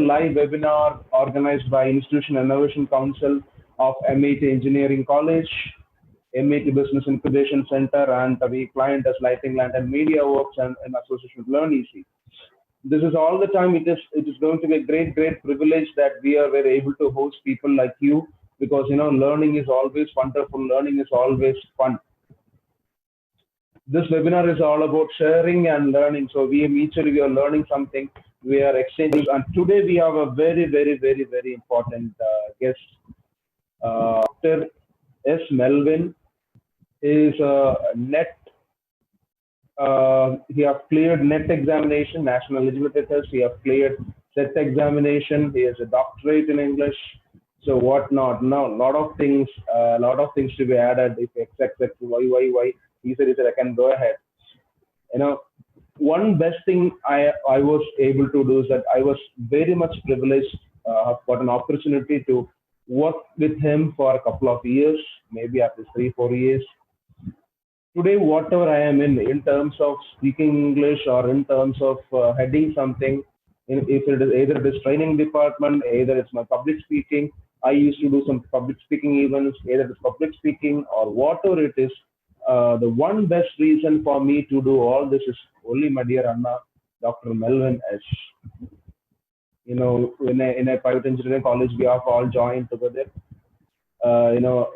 live webinar organized by Institution Innovation Council of MIT Engineering College, MIT Business Incubation Center, and the client as Lighting Land and Media Works and in association with Learn Easy. This is all the time. It is going to be a great privilege that we are very able to host people like you, because learning is always wonderful. Learning is always fun. This webinar is all about sharing and learning. So we are learning something. We are exchanging, and today we have a very important guest. Dr. S. Melwin is a net. He has cleared net examination, national eligibility test. He has cleared set examination. He has a doctorate in English. So what not? No, lot of things to be added. If X, Y. He said, I can go ahead. One best thing I was able to do is that I was very much privileged. I've got an opportunity to work with him for a couple of years, maybe after 3-4 years. Today, whatever I am in terms of speaking English or in terms of heading something, if it is either it is training department, either it's my public speaking. I used to do some public speaking events, either it's public speaking or whatever it is. The one best reason for me to do all this is only my dear Anna, Dr. Melwin S. In a private engineering college, we have all joined together.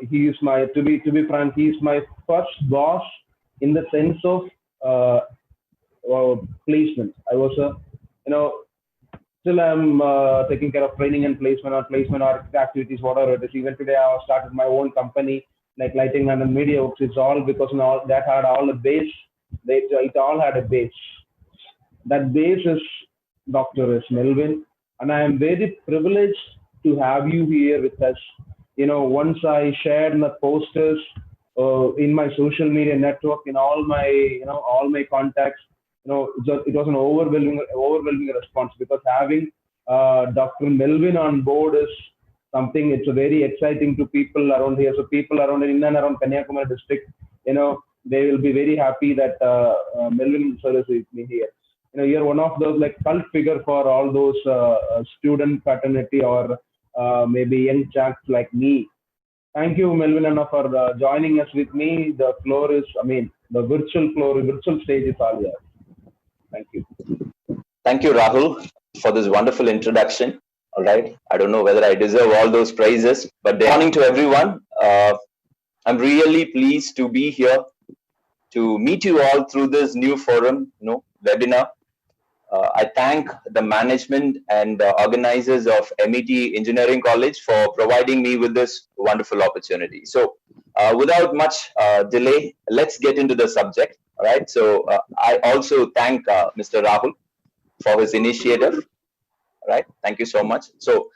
He is to be frank, he is my first boss in the sense of placement. I was still I'm taking care of training and placement or activities, whatever it is. Even today, I have started my own company like Lighting and Media Works. It's all because that had all a base. It all had a base. That base is Dr. S. Melwin, and I am very privileged to have you here with us. Once I shared my posters in my social media network, in all my contacts, it was an overwhelming response, because having Dr. Melwin on board is something. It's a very exciting to people around here. So people around in and around Kanyakumari district, they will be very happy that Melwin sir is with me here. You're one of those like cult figure for all those student fraternity or maybe young chaps like me. Thank you, Melvin Anna, for joining us with me. The floor is, the virtual stage is all yours. Thank you. Thank you, Rahul, for this wonderful introduction. All right. I don't know whether I deserve all those praises, but good morning to everyone. I'm really pleased to be here to meet you all through this new forum, webinar. I thank the management and the organizers of MIT Engineering College for providing me with this wonderful opportunity. So without much delay, let's get into the subject. All right. So I also thank Mr. Rahul for his initiative. All right. Thank you so much. So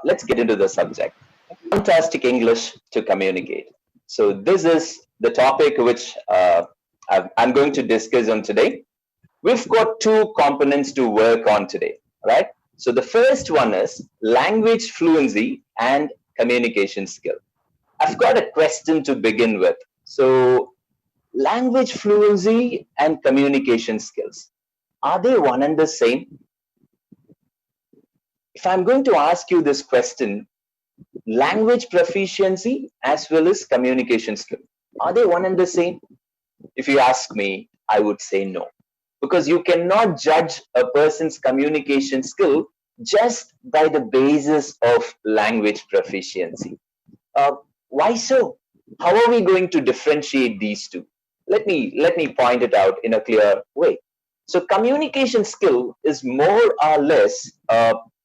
let's get into the subject. Fantastic English to communicate. So this is the topic which I'm going to discuss on today. We've got two components to work on today, right? So the first one is language fluency and communication skill. I've got a question to begin with. So language fluency and communication skills, are they one and the same? If I'm going to ask you this question, language proficiency as well as communication skill, are they one and the same? If you ask me, I would say no. Because you cannot judge a person's communication skill just by the basis of language proficiency. Why so? How are we going to differentiate these two? Let me point it out in a clear way. So communication skill is more or less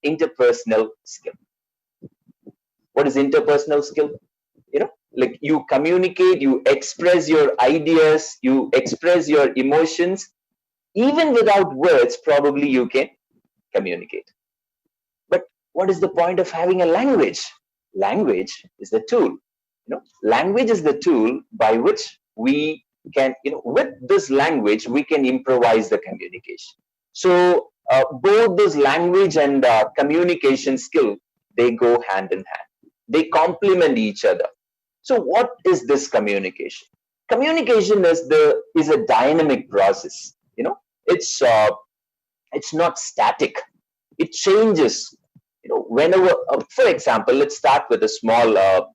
interpersonal skill. What is interpersonal skill? Like you communicate, you express your ideas, you express your emotions. Even without words, probably you can communicate. But what is the point of having a language? Language is the tool. Language is the tool by which we can, with this language, we can improvise the communication. So both this language and communication skill, they go hand in hand. They complement each other. So what is this communication? Communication is a dynamic process. It's not static. It changes, whenever, for example, let's start with a small, a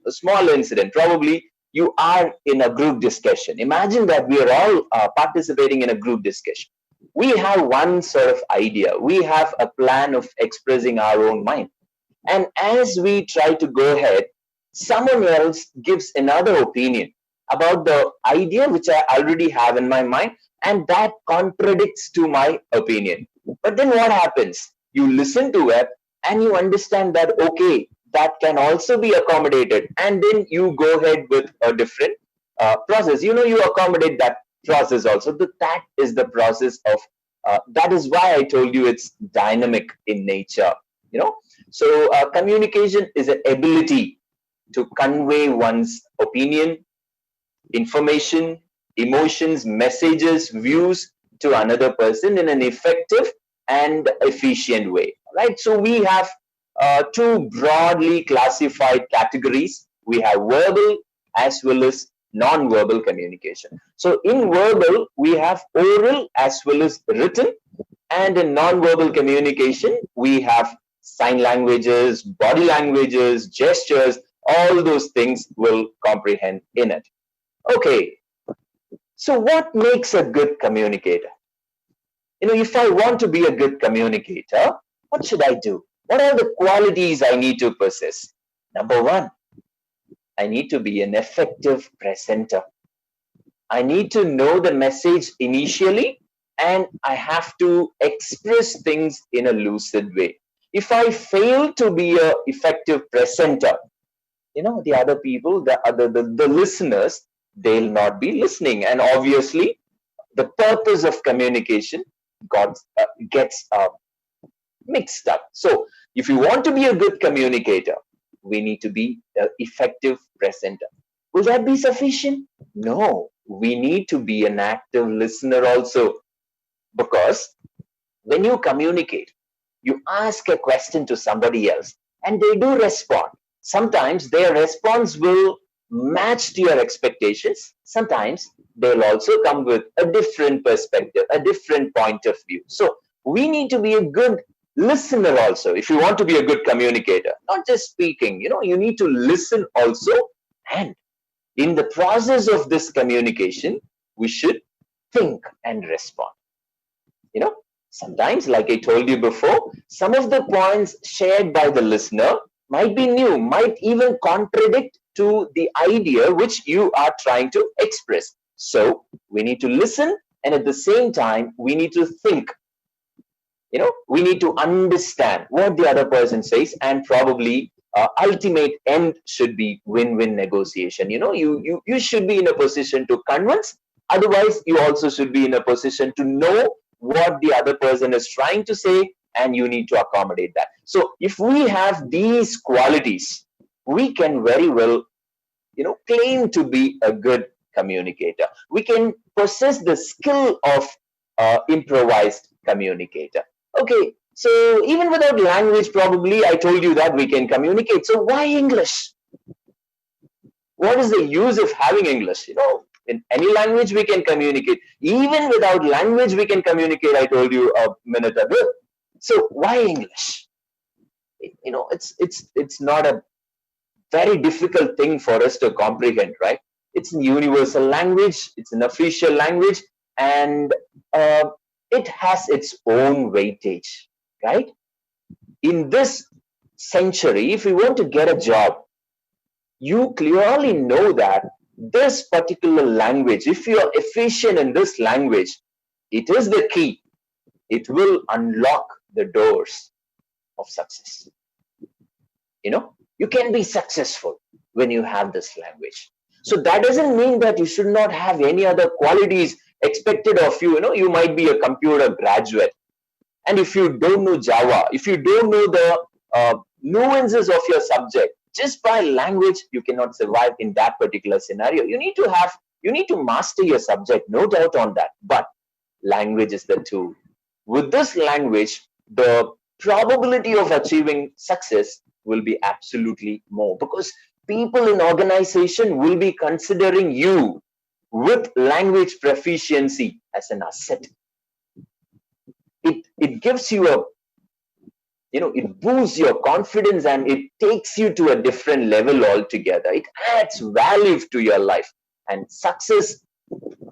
small incident. Probably you are in a group discussion. Imagine that we are all participating in a group discussion. We have one sort of idea. We have a plan of expressing our own mind. And as we try to go ahead, someone else gives another opinion about the idea which I already have in my mind, and that contradicts to my opinion. But then what happens? You listen to it and you understand that, okay, that can also be accommodated. And then you go ahead with a different process. You accommodate that process also. That is the process of, that is why I told you it's dynamic in nature. You know, so communication is an ability to convey one's opinion, information, emotions, messages, views to another person in an effective and efficient way. Right? So we have two broadly classified categories. We have verbal as well as non-verbal communication. So in verbal, we have oral as well as written, and in non-verbal communication, we have sign languages, body languages, gestures, all those things will comprehend in it. Okay, so what makes a good communicator? If I want to be a good communicator, what should I do? What are the qualities I need to possess? Number one, I need to be an effective presenter. I need to know the message initially, and I have to express things in a lucid way. If I fail to be an effective presenter, the other people, the listeners, they'll not be listening. And obviously, the purpose of communication gets mixed up. So, if you want to be a good communicator, we need to be an effective presenter. Will that be sufficient? No, we need to be an active listener also, because when you communicate, you ask a question to somebody else and they do respond. Sometimes their response will match to your expectations. Sometimes they'll also come with a different perspective, a different point of view. So we need to be a good listener also if you want to be a good communicator, not just speaking. You need to listen also. And in the process of this communication, we should think and respond. Sometimes, like I told you before, some of the points shared by the listener might be new, might even contradict to the idea which you are trying to express. So we need to listen, and at the same time, we need to think. We need to understand what the other person says, and probably ultimate end should be win-win negotiation. You should be in a position to convince. Otherwise, you also should be in a position to know what the other person is trying to say, and you need to accommodate that. So if we have these qualities, we can very well, claim to be a good communicator. We can possess the skill of improvised communicator. Okay, so even without language, probably I told you that we can communicate. So why English? What is the use of having English? In any language we can communicate. Even without language we can communicate, I told you a minute ago. So why English? It's not a very difficult thing for us to comprehend, right? It's a universal language, it's an official language, and it has its own weightage, right? In this century, if you want to get a job, you clearly know that this particular language, if you are efficient in this language, it is the key. It will unlock the doors of success. You can be successful when you have this language. So that doesn't mean that you should not have any other qualities expected of you. You might be a computer graduate, and if you don't know Java, if you don't know the nuances of your subject, just by language you cannot survive in that particular scenario. You need to master your subject, no doubt on that, but language is the tool. With this language, the probability of achieving success will be absolutely more, because people in organization will be considering you with language proficiency as an asset. It gives you a it boosts your confidence and it takes you to a different level altogether. It adds value to your life. And success,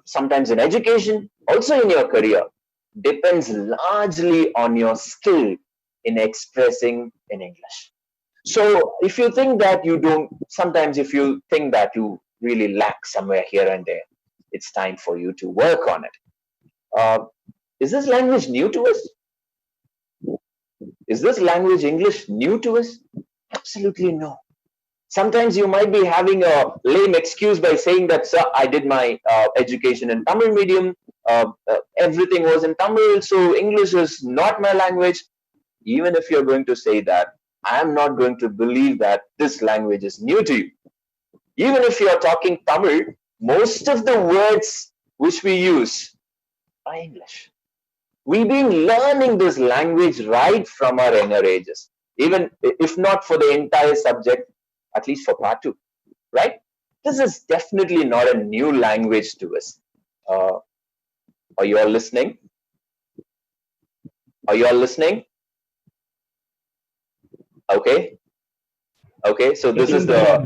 sometimes in education, also in your career, depends largely on your skill in expressing in English. So if you think that you don't, sometimes if you think that you really lack somewhere here and there, it's time for you to work on it. Uh, is this language new to us? Is this language English new to us? Absolutely no. Sometimes you might be having a lame excuse by saying that, sir, I did my education in Tamil medium, everything was in Tamil, so English is not my language. Even if you're going to say that, I am not going to believe that this language is new to you. Even if you're talking Tamil, most of the words which we use are English. We've been learning this language right from our younger ages, even if not for the entire subject, at least for part 2, right? This is definitely not a new language to us. Are you all listening? Are you all listening? Okay. Okay, so this is the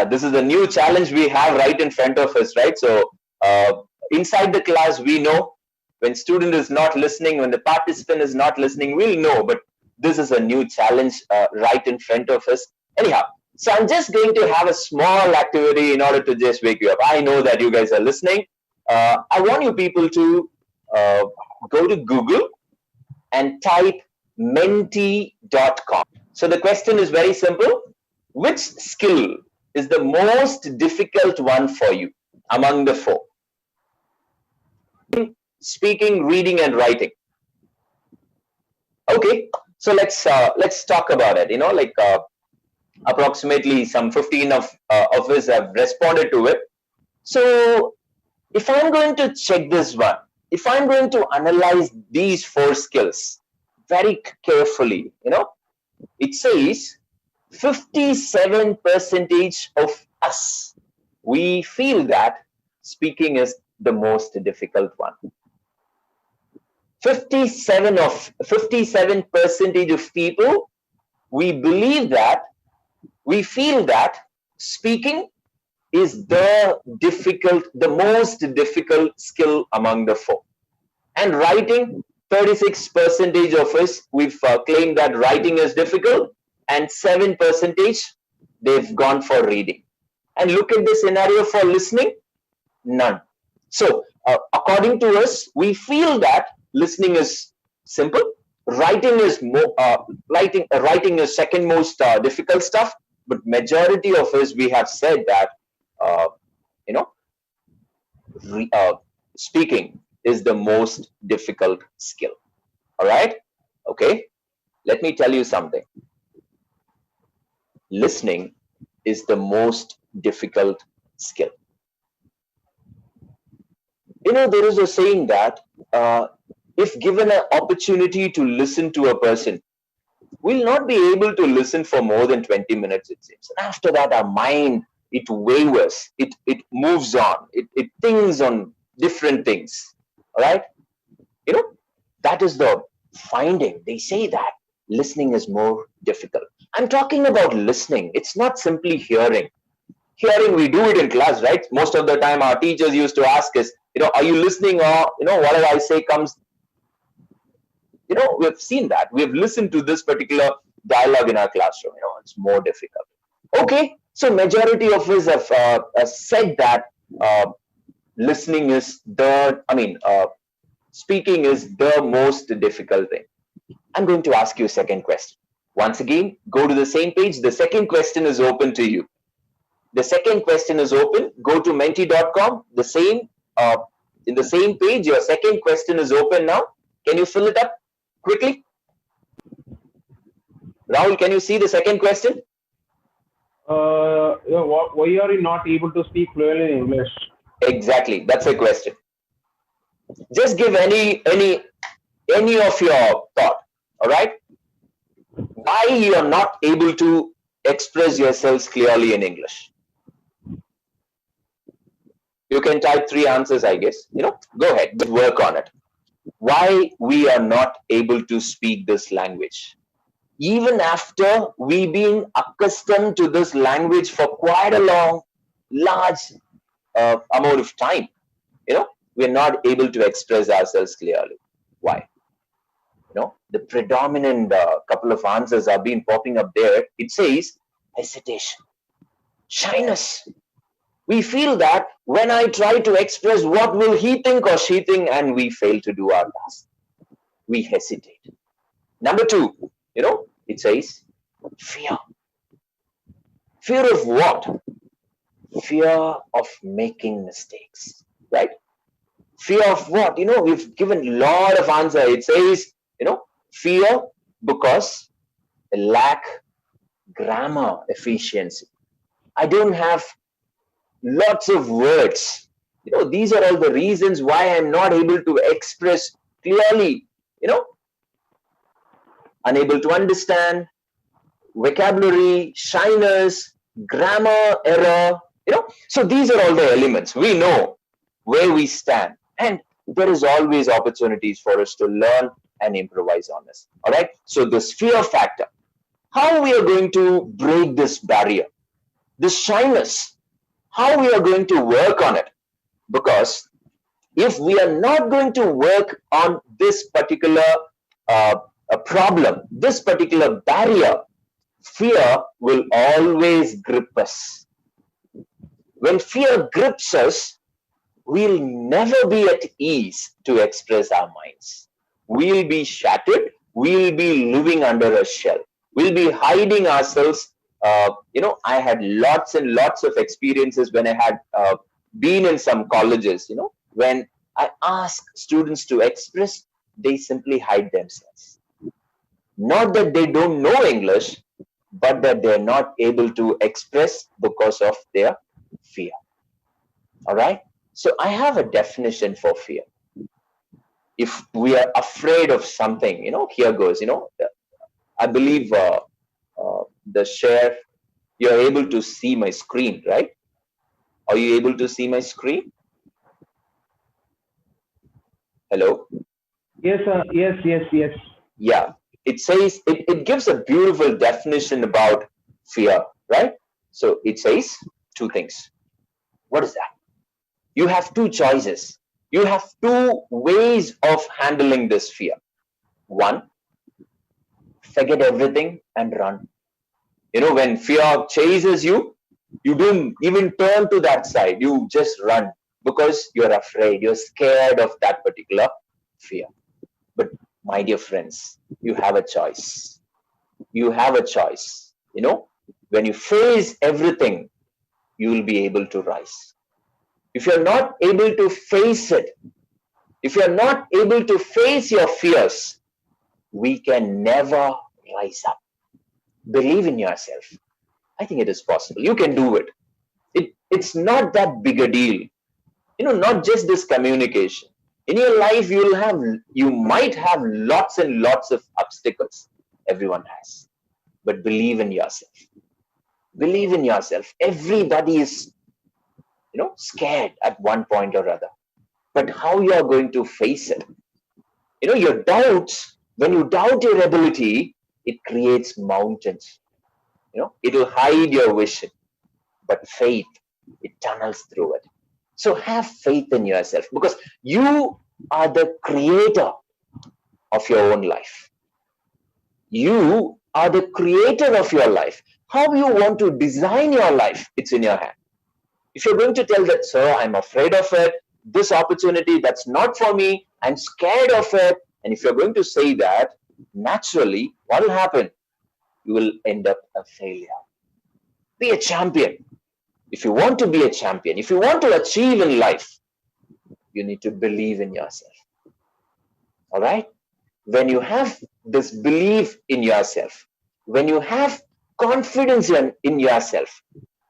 this is the new challenge we have right in front of us, right? So inside the class, we know when student is not listening, when the participant is not listening, we'll know. But this is a new challenge right in front of us. Anyhow, so I'm just going to have a small activity in order to just wake you up. I know that you guys are listening. I want you people to go to Google and type menti.com. So the question is very simple. Which skill is the most difficult one for you among the 4? Speaking, reading, and writing. Okay, so let's talk about it. Approximately some 15 of us have responded to it. So if I'm going to check this one, if I'm going to analyze these 4 skills very carefully, it says 57% of us, we feel that speaking is the most difficult one. 57% of people, we believe that, we feel that speaking is the most difficult skill among the 4. And writing, 36% of us, we've claimed that writing is difficult, and 7% they've gone for reading. And look at the scenario for listening, none. So according to us, we feel that listening is simple, writing is more writing is second most difficult stuff, but majority of us, we have said that speaking is the most difficult skill. All right, okay, let me tell you something. Listening is the most difficult skill. There is a saying that if given an opportunity to listen to a person, we'll not be able to listen for more than 20 minutes, it seems. And after that, our mind, it wavers, it moves on, it thinks on different things. All right? That is the finding. They say that listening is more difficult. I'm talking about listening. It's not simply hearing. Hearing, we do it in class, right? Most of the time, our teachers used to ask us, are you listening, or, whatever I say comes. We've seen that. We've listened to this particular dialogue in our classroom. It's more difficult. Okay, so majority of us have said that listening is speaking is the most difficult thing. I'm going to ask you a second question. Once again, go to the same page. The second question is open to you. The second question is open. Go to menti.com. In the same page, your second question is open now. Can you fill it up quickly? Rahul, can you see the second question? Why are you not able to speak fluently in English? Exactly, that's a question. Just give any of your thought. All right, why you are not able to express yourselves clearly in English? You can type 3 answers, I guess. Go ahead, but work on it. why we are not able to speak this language. Even after we being accustomed to this language for quite a large amount of time, we're not able to express ourselves clearly. Why? The predominant couple of answers are being popping up there. It says hesitation, shyness. We feel that when I try to express what will he think or she think, and we fail to do our task, we hesitate. Number two, it says fear. Fear of what? Fear of making mistakes, right? Fear of what? We've given a lot of answer. It says, fear because lack grammar efficiency. I don't have lots of words. These are all the reasons why I'm not able to express clearly, unable to understand, vocabulary, shyness, grammar error, So these are all the elements. We know where we stand, and there is always opportunities for us to learn and improvise on this. All right. So this fear factor, how we are going to break this barrier, this shyness, how we are going to work on it. Because if we are not going to work on this particular problem, this particular barrier, fear will always grip us. When fear grips us, we'll never be at ease to express our minds. We'll be shattered. We'll be living under a shell. We'll be hiding ourselves. I had lots and lots of experiences when I had been in some colleges, when I ask students to express, they simply hide themselves. Not that they don't know English, but that they're not able to express because of their fear. All right. So I have a definition for fear. If we are afraid of something, here goes, I believe the share, you're able to see my screen, right? Are you able to see my screen? Hello? Yes, sir. Yes. Yeah. It says, it gives a beautiful definition about fear, right? So it says two things. What is that? You have two choices. You have two ways of handling this fear. One, forget everything and run. When fear chases you, you don't even turn to that side. You just run because you're afraid. You're scared of that particular fear. But my dear friends, you have a choice. You have a choice. When you face everything, you will be able to rise. If you're not able to face it, if you're not able to face your fears, we can never rise up. Believe in yourself. I think it is possible. You can do it. It's not that big a deal. Not just this communication. In your life, you might have lots and lots of obstacles. Everyone has. But believe in yourself. Believe in yourself. Everybody is, scared at one point or other. But how you are going to face it? Your doubts, when you doubt your ability, it creates mountains. It will hide your vision. But faith, it tunnels through it. So have faith in yourself, because you are the creator of your own life. You are the creator of your life. How you want to design your life, it's in your hand. If you're going to tell that, sir, I'm afraid of it, this opportunity, that's not for me, I'm scared of it, and if you're going to say that, naturally, what will happen? You will end up a failure. Be a champion. If you want to be a champion, if you want to achieve in life, you need to believe in yourself. All right? When you have this belief in yourself, when you have confidence in yourself,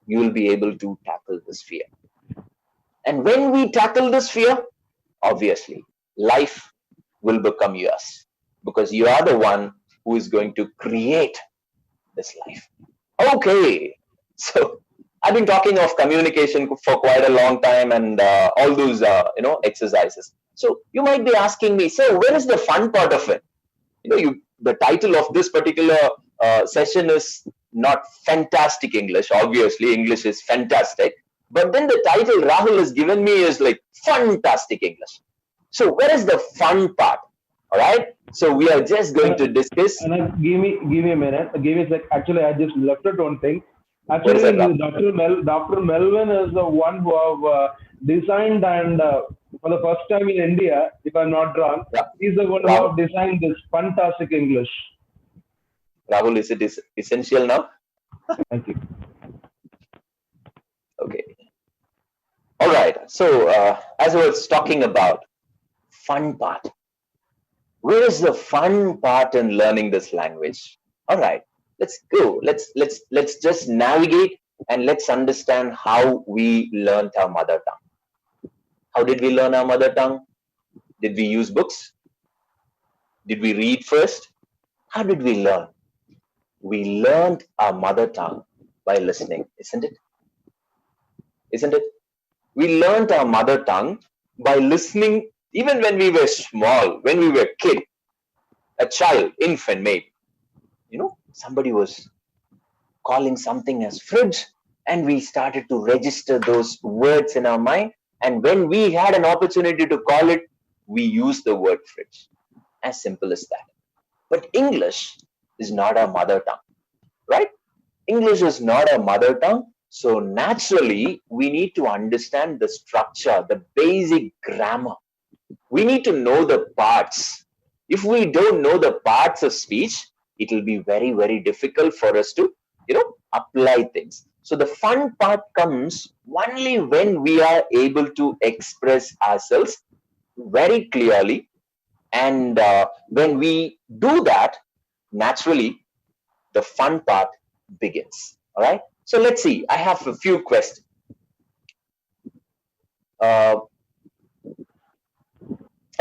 you will be able to tackle this fear. And when we tackle this fear, obviously, life will become yours, because you are the one who is going to create this life. Okay. So I've been talking of communication for quite a long time, and all those exercises. So you might be asking me, so where is the fun part of it? The title of this particular session is not fantastic English. Obviously, English is fantastic, but then the title Rahul has given me is like Fun-Tastic English. So where is the fun part? All right. So we are just going to discuss. And give me a minute. Give me a sec. Actually, I just left out one thing. What is that, Actually, Rahul? Dr. Melwin is the one who have designed and for the first time in India, if I'm not wrong, Yeah. he's the one who Rahul, have designed this fantastic English. Rahul, is it essential now? Thank you. Okay. All right. So as I was talking about fun part, where is the fun part in learning this language? All right. Let's go. Let's just navigate and let's understand how we learned our mother tongue. How did we learn our mother tongue? Did we use books? Did we read first? How did we learn? We learned our mother tongue by listening, isn't it? Isn't it? We learned our mother tongue by listening even when we were small, when we were a kid, a child, infant maybe. Somebody was calling something as fridge, and we started to register those words in our mind. And when we had an opportunity to call it, we used the word fridge. As simple as that. But English is not our mother tongue, right? English is not our mother tongue. So naturally, we need to understand the structure, the basic grammar. We need to know the parts. If we don't know the parts of speech, it will be very, very difficult for us to, apply things. So the fun part comes only when we are able to express ourselves very clearly. And when we do that, naturally, the fun part begins. All right. So let's see. I have a few questions.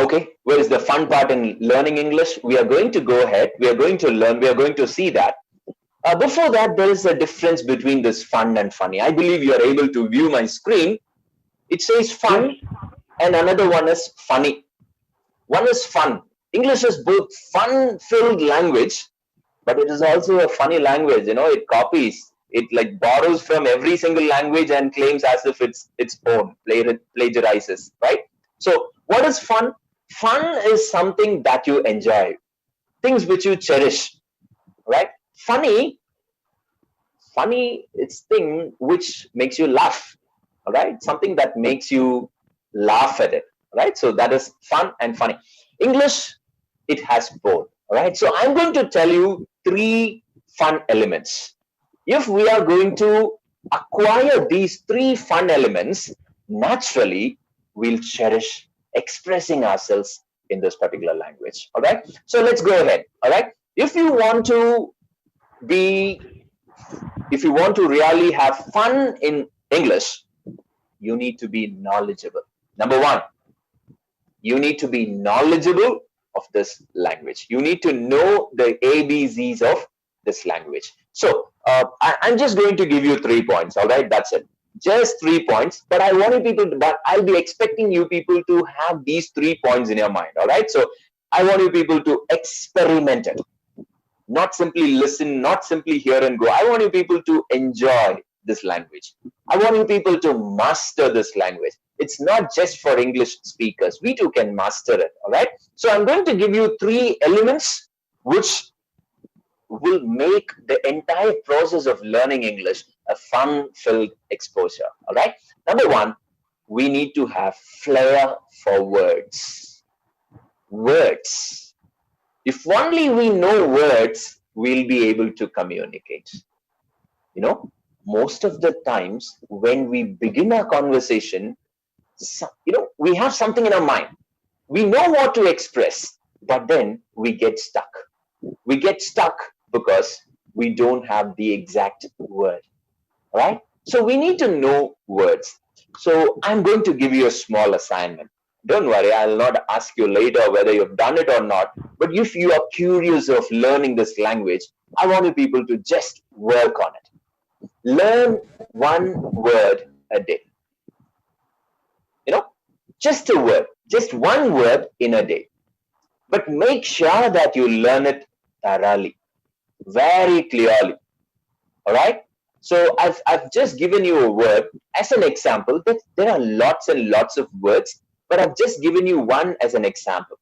Okay, where is the fun part in learning English? We are going to go ahead. We are going to learn. We are going to see that. Before that, there is a difference between this fun and funny. I believe you are able to view my screen. It says fun, and another one is funny. One is fun. English is both fun-filled language, but it is also a funny language. It copies. It like borrows from every single language and claims as if it's its own, plagiarizes, right? So what is fun? Fun is something that you enjoy, things which you cherish, right? Funny, it's thing which makes you laugh, all right? Something that makes you laugh at it, right? So that is fun and funny. English, it has both, all right? So I'm going to tell you 3 fun elements. If we are going to acquire these 3 fun elements, naturally, we'll cherish expressing ourselves in this particular language, all right? So let's go ahead, all right? If you want to really have fun in English, you need to be knowledgeable. Number 1, you need to be knowledgeable of this language. You need to know the ABCs of this language. So I'm just going to give you 3 points, all right? That's it. Just 3 points, but I'll be expecting you people to have these 3 points in your mind, all right? So I want you people to experiment it. Not simply listen, not simply hear and go. I want you people to enjoy this language. I want you people to master this language. It's not just for English speakers. We too can master it, all right? So I'm going to give you 3 elements which will make the entire process of learning English a fun-filled exposure, all right? Number 1, we need to have flair for words. Words. If only we know words, we'll be able to communicate. Most of the times when we begin our conversation, we have something in our mind. We know what to express, but then we get stuck. We get stuck because we don't have the exact word, right? So we need to know words. So I'm going to give you a small assignment. Don't worry, I'll not ask you later whether you've done it or not. But if you are curious of learning this language, I want you people to just work on it. learn one word a day. You know, just a word, just one word in a day. But make sure that you learn it thoroughly, very clearly. All right. So I've just given you a word as an example. But there are lots and lots of words, but I've just given you one as an example.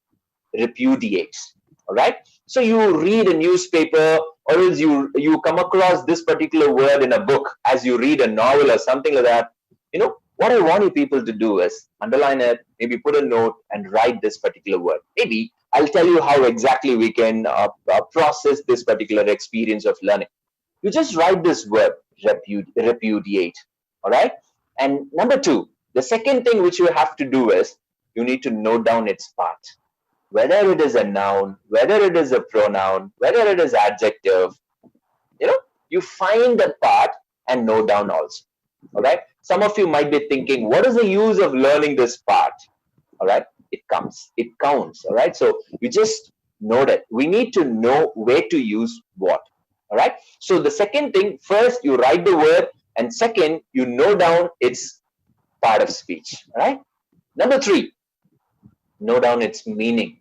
Repudiates. All right. So you read a newspaper, or else you come across this particular word in a book as you read a novel or something like that. You know what I want you people to do is underline it, maybe put a note and write this particular word. Maybe I'll tell you how exactly we can process this particular experience of learning. You just write this word, repudiate. All right. And number two, the second thing which you have to do is you need to note down its part, whether it is a noun, whether it is a pronoun, whether it is adjective. You know, you find the part and note down also. All right. Some of you might be thinking, what is the use of learning this part? All right. It counts. All right. So you just note it. We need to know where to use what. All right. So the second thing, first you write the word, and second you note down its part of speech. All right. Number three, note down its meaning.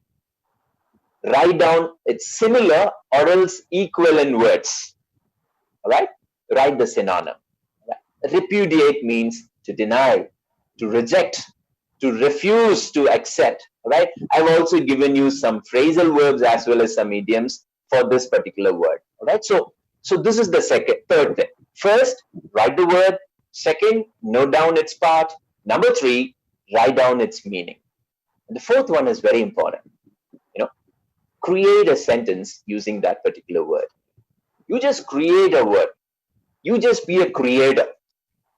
Write down its similar or else equivalent words. All right. Write the synonym. Repudiate means to deny, to reject, to refuse to accept. Right. I've also given you some phrasal verbs as well as some idioms for this particular word. All right. So this is the third thing. First, write the word. Second, note down its part. Number three, write down its meaning. And the fourth one is very important. You know, create a sentence using that particular word. You just create a word. You just be a creator.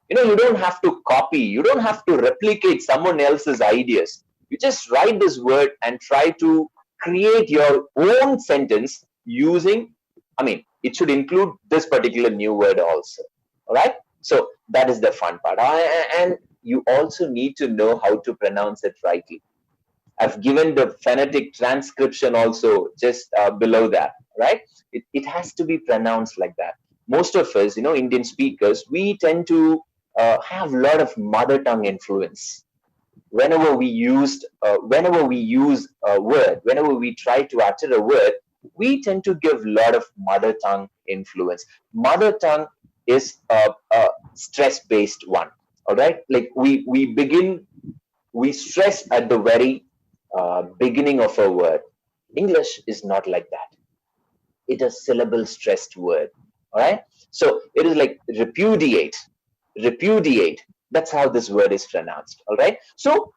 You know, you don't have to copy, you don't have to replicate someone else's ideas. You just write this word and try to create your own sentence using, I mean, it should include this particular new word also. All right. So that is the fun part. And you also need to know how to pronounce it rightly. I've given the phonetic transcription also just below that, right? It has to be pronounced like that. Most of us, you know, Indian speakers, we tend to have a lot of mother tongue influence. Whenever we use a word, whenever we try to utter a word, we tend to give a lot of mother tongue influence. Mother tongue is a stress-based one. All right, like we stress at the very beginning of a word. English is not like that. It is syllable stressed word. All right. So it is like repudiate, repudiate. That's how this word is pronounced. All right. So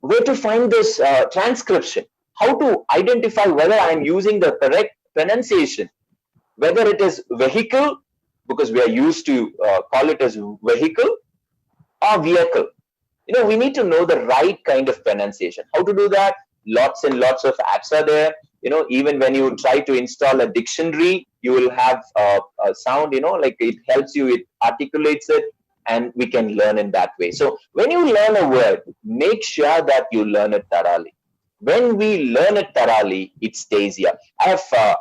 where to find this transcription? How to identify whether I am using the correct pronunciation? Whether it is vehicle, because we are used to call it as vehicle, or vehicle. You know, we need to know the right kind of pronunciation. How to do that? Lots and lots of apps are there. You know, even when you try to install a dictionary, you will have a sound, you know, like it helps you, it articulates it, and we can learn in that way. So when you learn a word, make sure that you learn it thoroughly. When we learn it thoroughly, it stays here. I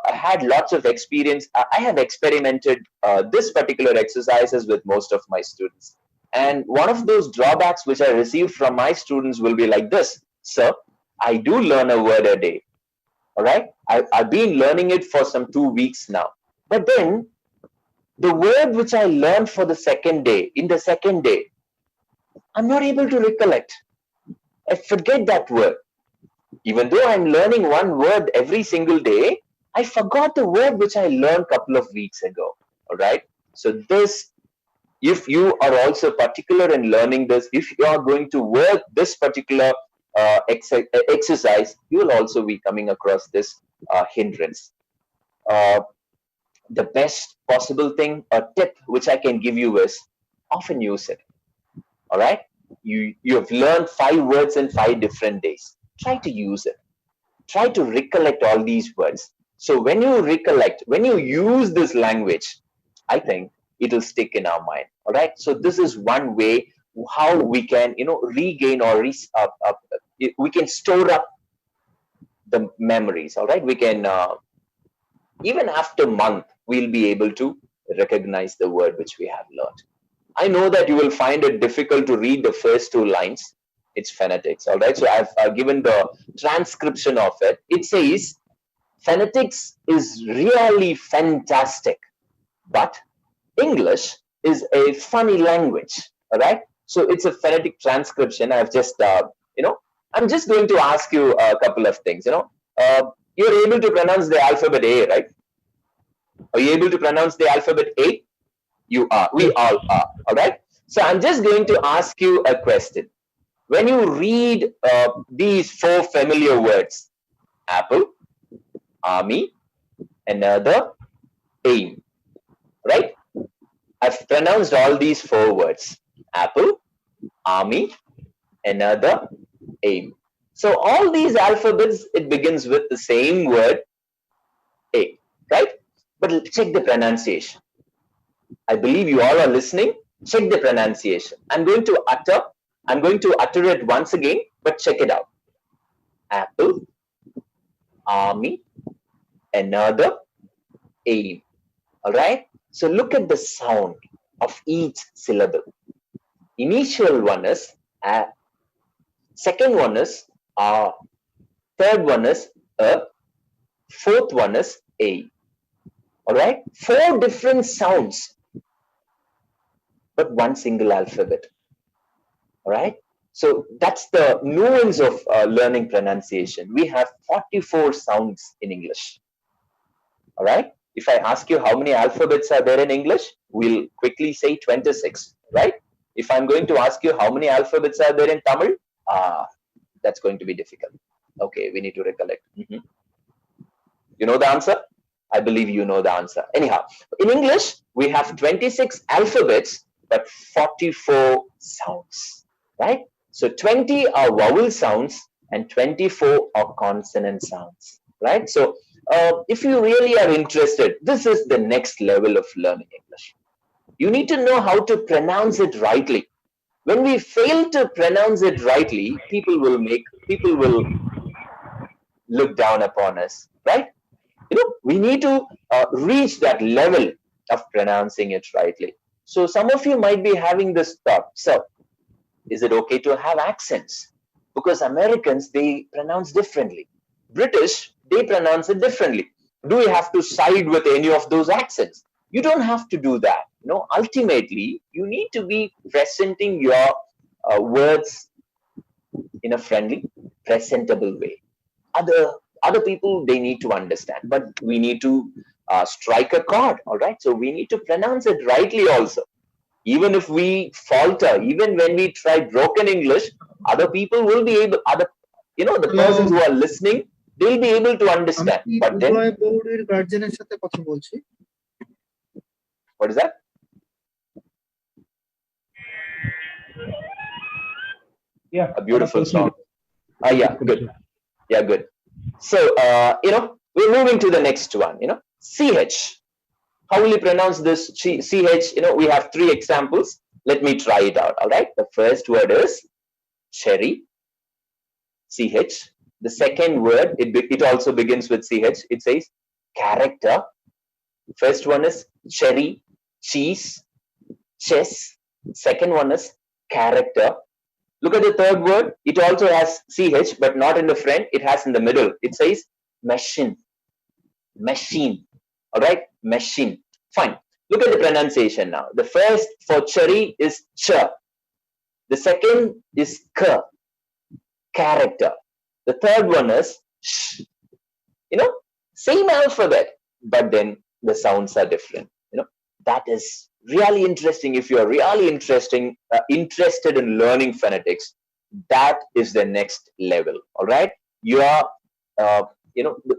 had lots of experience. I have experimented this particular exercises with most of my students. And one of those drawbacks which I received from my students will be like this: sir, I do learn a word a day. All right. I've been learning it for some 2 weeks now. But then the word which I learned for the second day, in the second day, I'm not able to recollect. I forget that word. Even though I'm learning one word every single day, I forgot the word which I learned a couple of weeks ago. All right. So this, if you are also particular in learning this, if you are going to work this particular exercise, you will also be coming across this hindrance. Uh, the best possible thing, a tip which I can give you is often use it. All right. You have learned 5 words in 5 different days. Try to use it. Try to recollect all these words. So when you recollect, when you use this language, I think it will stick in our mind. All right. So this is one way how we can, you know, regain or we can store up the memories. All right. We can even after a month, we'll be able to recognize the word which we have learned. I know that you will find it difficult to read the first two lines. It's phonetics, all right? So I've given the transcription of it. It says, phonetics is really fantastic, but English is a funny language, all right? So it's a phonetic transcription. I've just, I'm just going to ask you a couple of things, you're able to pronounce the alphabet A, right? Are you able to pronounce the alphabet A? You are. We all are. All right. So I'm just going to ask you a question. When you read these four familiar words, apple, army, another, aim, right? I've pronounced all these four words, apple, army, another, aim. So all these alphabets, it begins with the same word, A, right? But check the pronunciation. I believe you all are listening. Check the pronunciation. I'm going to utter it once again, but check it out. Apple, army, another, aim. All right? So look at the sound of each syllable. Initial one is a, second one is a, third one is a, fourth one is a. All right? Four different sounds, but one single alphabet. All right? So that's the nuance of learning pronunciation. We have 44 sounds in English. All right? If I ask you how many alphabets are there in English, we'll quickly say 26, right? If I'm going to ask you how many alphabets are there in Tamil, that's going to be difficult. Okay, we need to recollect. You know the answer? I believe you know the answer. Anyhow, in English, we have 26 alphabets, but 44 sounds, right? So 20 are vowel sounds and 24 are consonant sounds, right? So if you really are interested, this is the next level of learning English. You need to know how to pronounce it rightly. When we fail to pronounce it rightly, people will look down upon us, right? We need to reach that level of pronouncing it rightly. So some of you might be having this thought, so is it okay to have accents? Because Americans, they pronounce differently. British, they pronounce it differently. Do we have to side with any of those accents? You don't have to do that. Ultimately, you need to be presenting your words in a friendly, presentable way. Other people, they need to understand, but we need to strike a chord. All right, so we need to pronounce it rightly also. Even if we falter, even when we try broken English, other people will be able, the persons who are listening, they'll be able to understand. But then, what is that? Yeah, a beautiful song. Yeah, good. Yeah, good. So, we're moving to the next one, CH. How will you pronounce this CH? We have three examples. Let me try it out, all right? The first word is cherry, CH. The second word, it also begins with CH. It says character. First one is cherry, cheese, chess. Second one is character. Look at the third word. It also has CH, but not in the front. It has in the middle. It says machine. Machine. All right? Machine. Fine. Look at the pronunciation now. The first for cherry is ch. The second is k. Character. The third one is sh. Same alphabet, but then the sounds are different. That is really interesting. If you're really interested in learning phonetics, that is the next level. All right, you are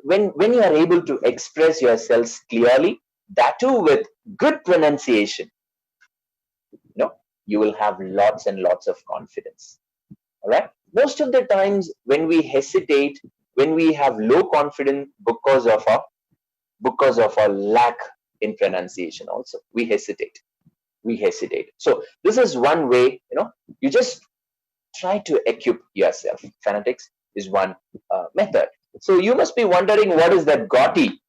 when you are able to express yourselves clearly, that too with good pronunciation, you will have lots and lots of confidence. All right, most of the times when we hesitate, when we have low confidence because of our lack in pronunciation, also we hesitate. So this is one way. You just try to equip yourself. Phonetics is one method. So you must be wondering, what is that GOTI?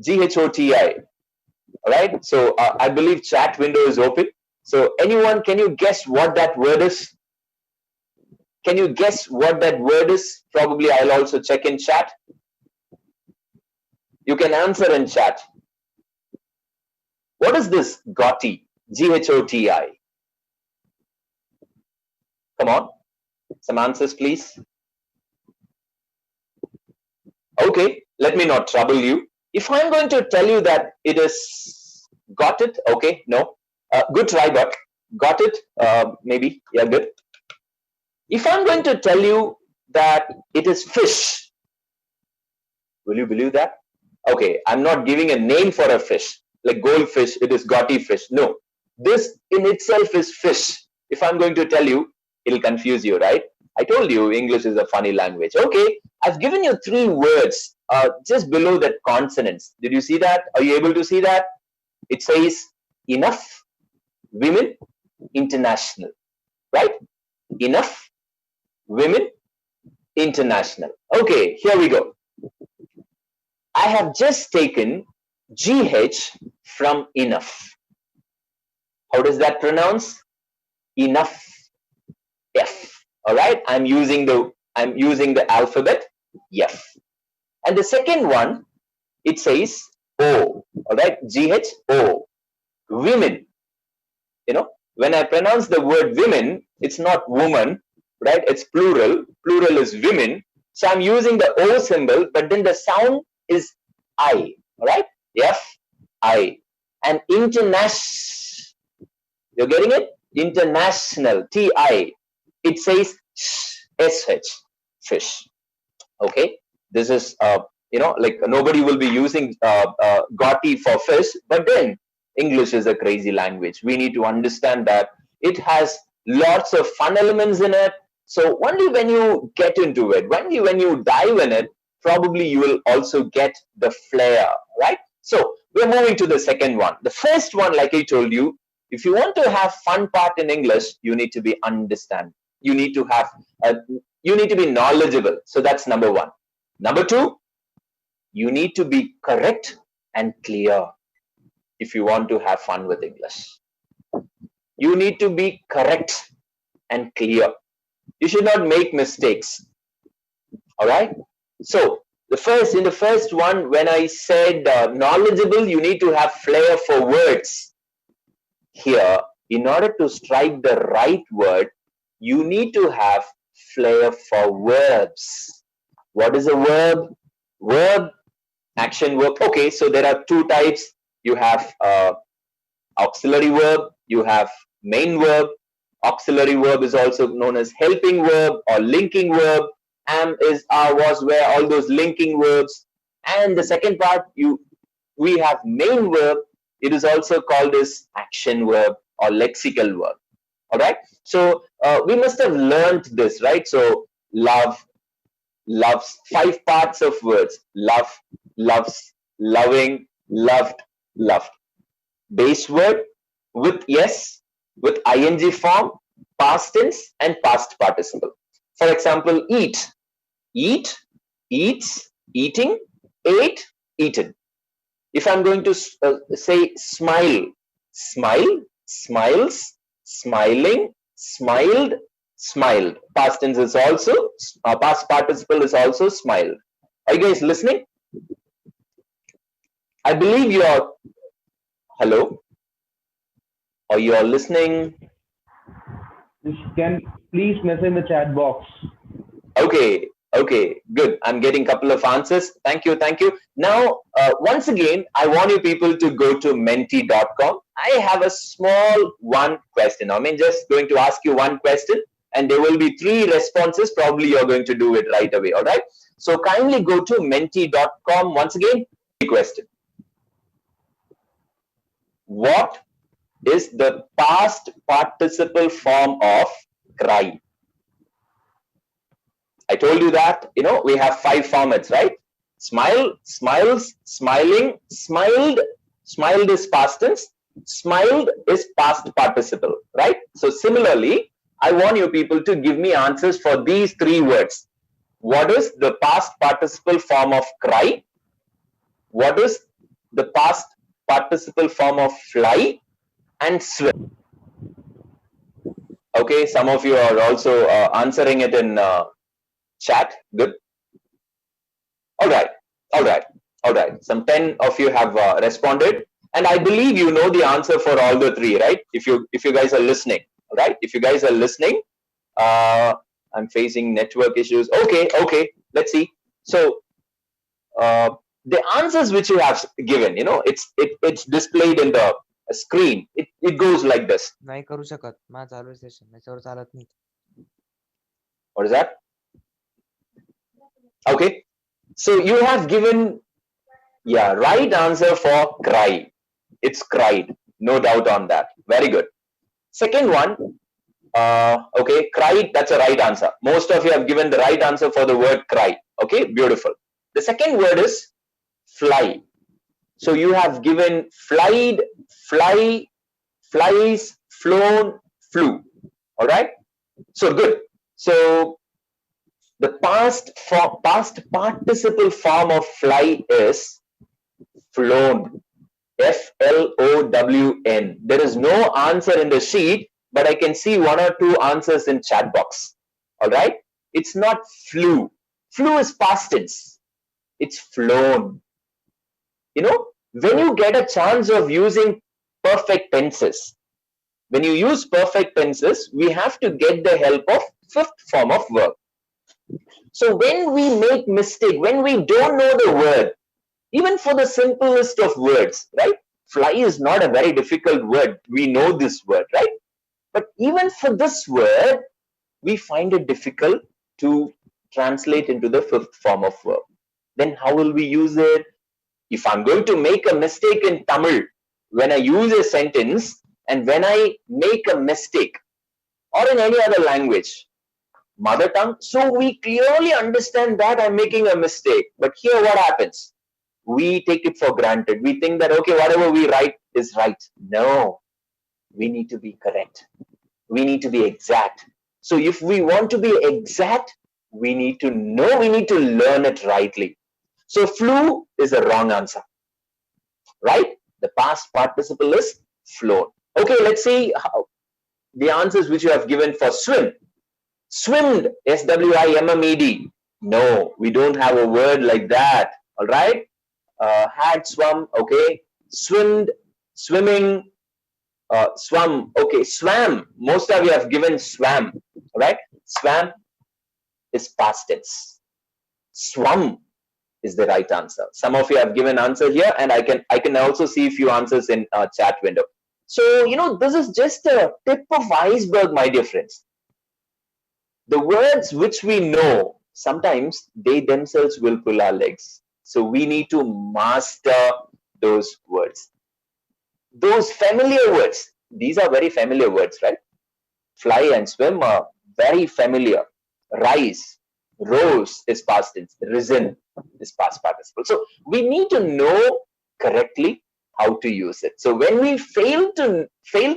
GHOTI. All right. So I believe chat window is open. So anyone, can you guess what that word is? Can you guess what that word is? Probably I'll also check in chat. You can answer in chat. What is this Gotti? G-H-O-T-I. Come on. Some answers, please. Okay, let me not trouble you. If I'm going to tell you that it is got it, okay, no. Good try, but got it, maybe, yeah, good. If I'm going to tell you that it is fish, will you believe that? Okay, I'm not giving a name for a fish, like goldfish, it is gotti fish. No, this in itself is fish. If I'm going to tell you, it'll confuse you, right? I told you English is a funny language. Okay, I've given you 3 words just below that consonants. Did you see that? Are you able to see that? It says enough, women, international, right? Enough, women, international. Okay, here we go. I have just taken GH from enough. How does that pronounce? Enough. F. All right. I'm using the alphabet F. And the second one, it says O. All right. GH O. Women. You know, when I pronounce the word women, it's not woman, right? It's plural. Plural is women. So I'm using the O symbol, but then the sound is I. All right. F I. And international. You're getting it? International. TI. It says SH. Fish. Okay. This is like nobody will be using Gotti for fish, but then English is a crazy language. We need to understand that it has lots of fun elements in it. So only when you get into it, when you dive in it, probably you will also get the flair, right? So we're moving to the second one. The first one, like I told you, if you want to have fun part in English, you need to be understand. You need to have you need to be knowledgeable. So that's number 1. Number 2, you need to be correct and clear if you want to have fun with English. You need to be correct and clear. You should not make mistakes. All right. So in the first one, when I said knowledgeable, you need to have flair for words. Here, in order to strike the right word, you need to have flair for verbs. What is a verb? Verb, action verb. Okay, so there are 2 types. You have auxiliary verb, you have main verb. Auxiliary verb is also known as helping verb or linking verb. Am, is, are, was, were, all those linking verbs. And the second part, we have main verb. It is also called as action verb or lexical verb. All right. So we must have learned this, right? So love, loves, 5 parts of words: love, loves, loving, loved, loved. Base word with yes, with ing form, past tense, and past participle. For example, eat, eat, eats, eating, ate, eaten. If I'm going to say smile, smile, smiles, smiling, smiled, smiled. Past tense is also, past participle is also smiled. Are you guys listening? I believe you are. Hello? Are you all listening? Can please message in the chat box. Okay, good. I'm getting a couple of answers. Thank you. Now, once again, I want you people to go to menti.com. I have a small one question. I mean, just going to ask you one question, and there will be 3 responses. Probably you're going to do it right away. All right. So kindly go to menti.com once again. Question: what is the past participle form of cry? I told you that, we have 5 formats, right? Smile, smiles, smiling, smiled. Smiled is past tense. Smiled is past participle, right? So similarly, I want you people to give me answers for these 3 words. What is the past participle form of cry? What is the past participle form of fly and swim? Okay, some of you are also answering it in chat. Good. All right, all right, all right. Some 10 of you have responded, and I believe you know the answer for all the three, right? If you guys are listening, all right? If you guys are listening, I'm facing network issues. Okay, okay. Let's see. So the answers which you have given, it's displayed in the screen. It goes like this. नाही करू शकत माझं चालू session त्याच्यावर चालत नाही. What is that? Okay. So you have given, yeah, right answer for cry. It's cried. No doubt on that. Very good. Second one, okay, cried, that's a right answer. Most of you have given the right answer for the word cry. Okay, beautiful. The second word is fly. So you have given flied, fly, flies, flown, flew. All right. So good. So the past participle form of fly is flown. Flown. There is no answer in the sheet, but I can see one or two answers in chat box. All right. It's not flew. Flew is past tense. It's flown. When you get a chance of using perfect tenses, when you use perfect tenses, we have to get the help of fifth form of verb. So when we make mistake, when we don't know the word, even for the simplest of words, right? Fly is not a very difficult word. We know this word, right? But even for this word, we find it difficult to translate into the fifth form of verb. Then how will we use it? If I'm going to make a mistake in Tamil, when I use a sentence, and when I make a mistake, or in any other language, mother tongue, so we clearly understand that I'm making a mistake. But here what happens? We take it for granted. We think that, okay, whatever we write is right. No, we need to be correct. We need to be exact. So if we want to be exact, we need to know, we need to learn it rightly. So flew is a wrong answer, right? The past participle is flown. Okay, let's see how the answers which you have given for swim. Swimmed, swimmed. No, we don't have a word like that. All right. Had swum. Okay. Swimmed, swimming, swum. Okay. Swam. Most of you have given swam. All right. Swam is past tense. Swum is the right answer. Some of you have given answer here, and I can also see a few answers in chat window. So this is just a tip of iceberg, my dear friends. The words which we know, sometimes they themselves will pull our legs. So we need to master those words. Those familiar words, these are very familiar words, right? Fly and swim are very familiar. Rise, rose is past tense. Risen is past participle. So we need to know correctly how to use it. So when we fail to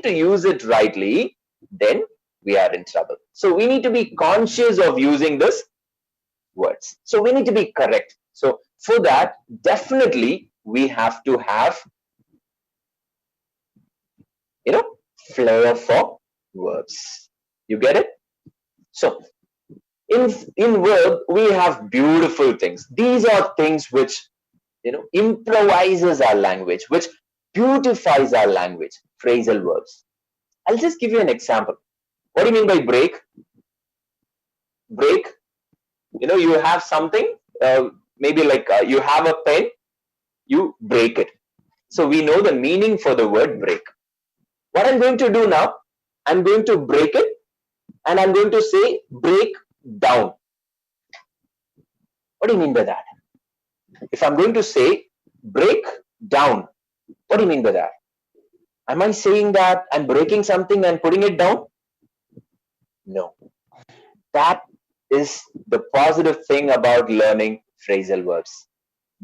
use it rightly, then we are in trouble. So we need to be conscious of using this words. So we need to be correct. So for that, definitely we have to have, flair for verbs. You get it? So in verb, we have beautiful things. These are things which, improvises our language, which beautifies our language. Phrasal verbs. I'll just give you an example. What do you mean by break? Break, you have something, maybe like you have a pen, you break it. So we know the meaning for the word break. What I'm going to do now, I'm going to break it, and I'm going to say break down. What do you mean by that? If I'm going to say break down, what do you mean by that? Am I saying that I'm breaking something and putting it down? No. That is the positive thing about learning phrasal verbs.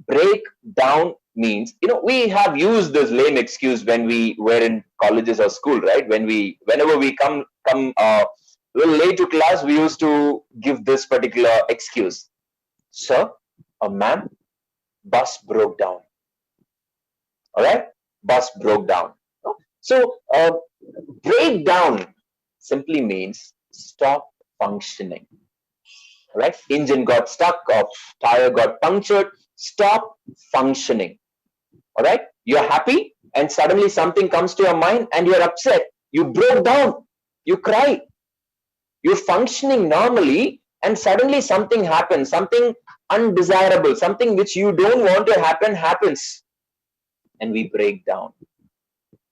Break down means, we have used this lame excuse when we were in colleges or school, right? Whenever we come a little late to class, we used to give this particular excuse. Sir or ma'am, bus broke down. All right? bus broke down. So break down simply means stop functioning. Right? Engine got stuck or tire got punctured. Stop functioning. All right? You're happy and suddenly something comes to your mind and you're upset. You broke down. You cry. You're functioning normally and suddenly something happens, something undesirable, something which you don't want to happen happens, and we break down.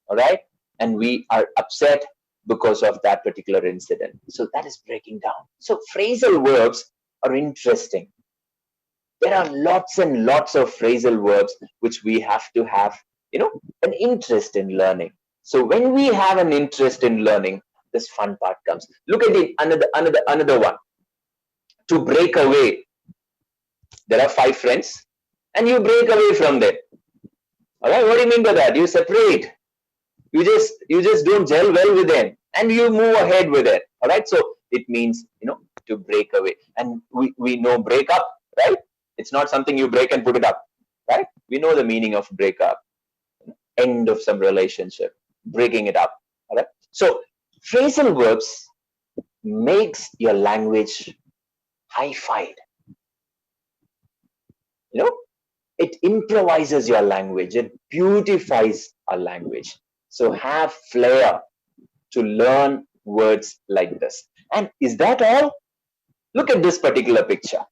All right? And we are upset because of that particular incident. So that is breaking down. So phrasal verbs are interesting. There are lots and lots of phrasal verbs which we have to have, an interest in learning. So when we have an interest in learning, this fun part comes. Look at it, another one. To break away. There are 5 friends and you break away from them. All right, what do you mean by that? You separate. You just don't gel well with them and you move ahead with it. All right, so it means, to break away. And we know break up, right? It's not something you break and put it up, right? We know the meaning of break up, end of some relationship, breaking it up. All right, so phrasal verbs makes your language high-fied. It improvises your language, it beautifies our language. So have flair to learn words like this. And is that all? Look at this particular picture.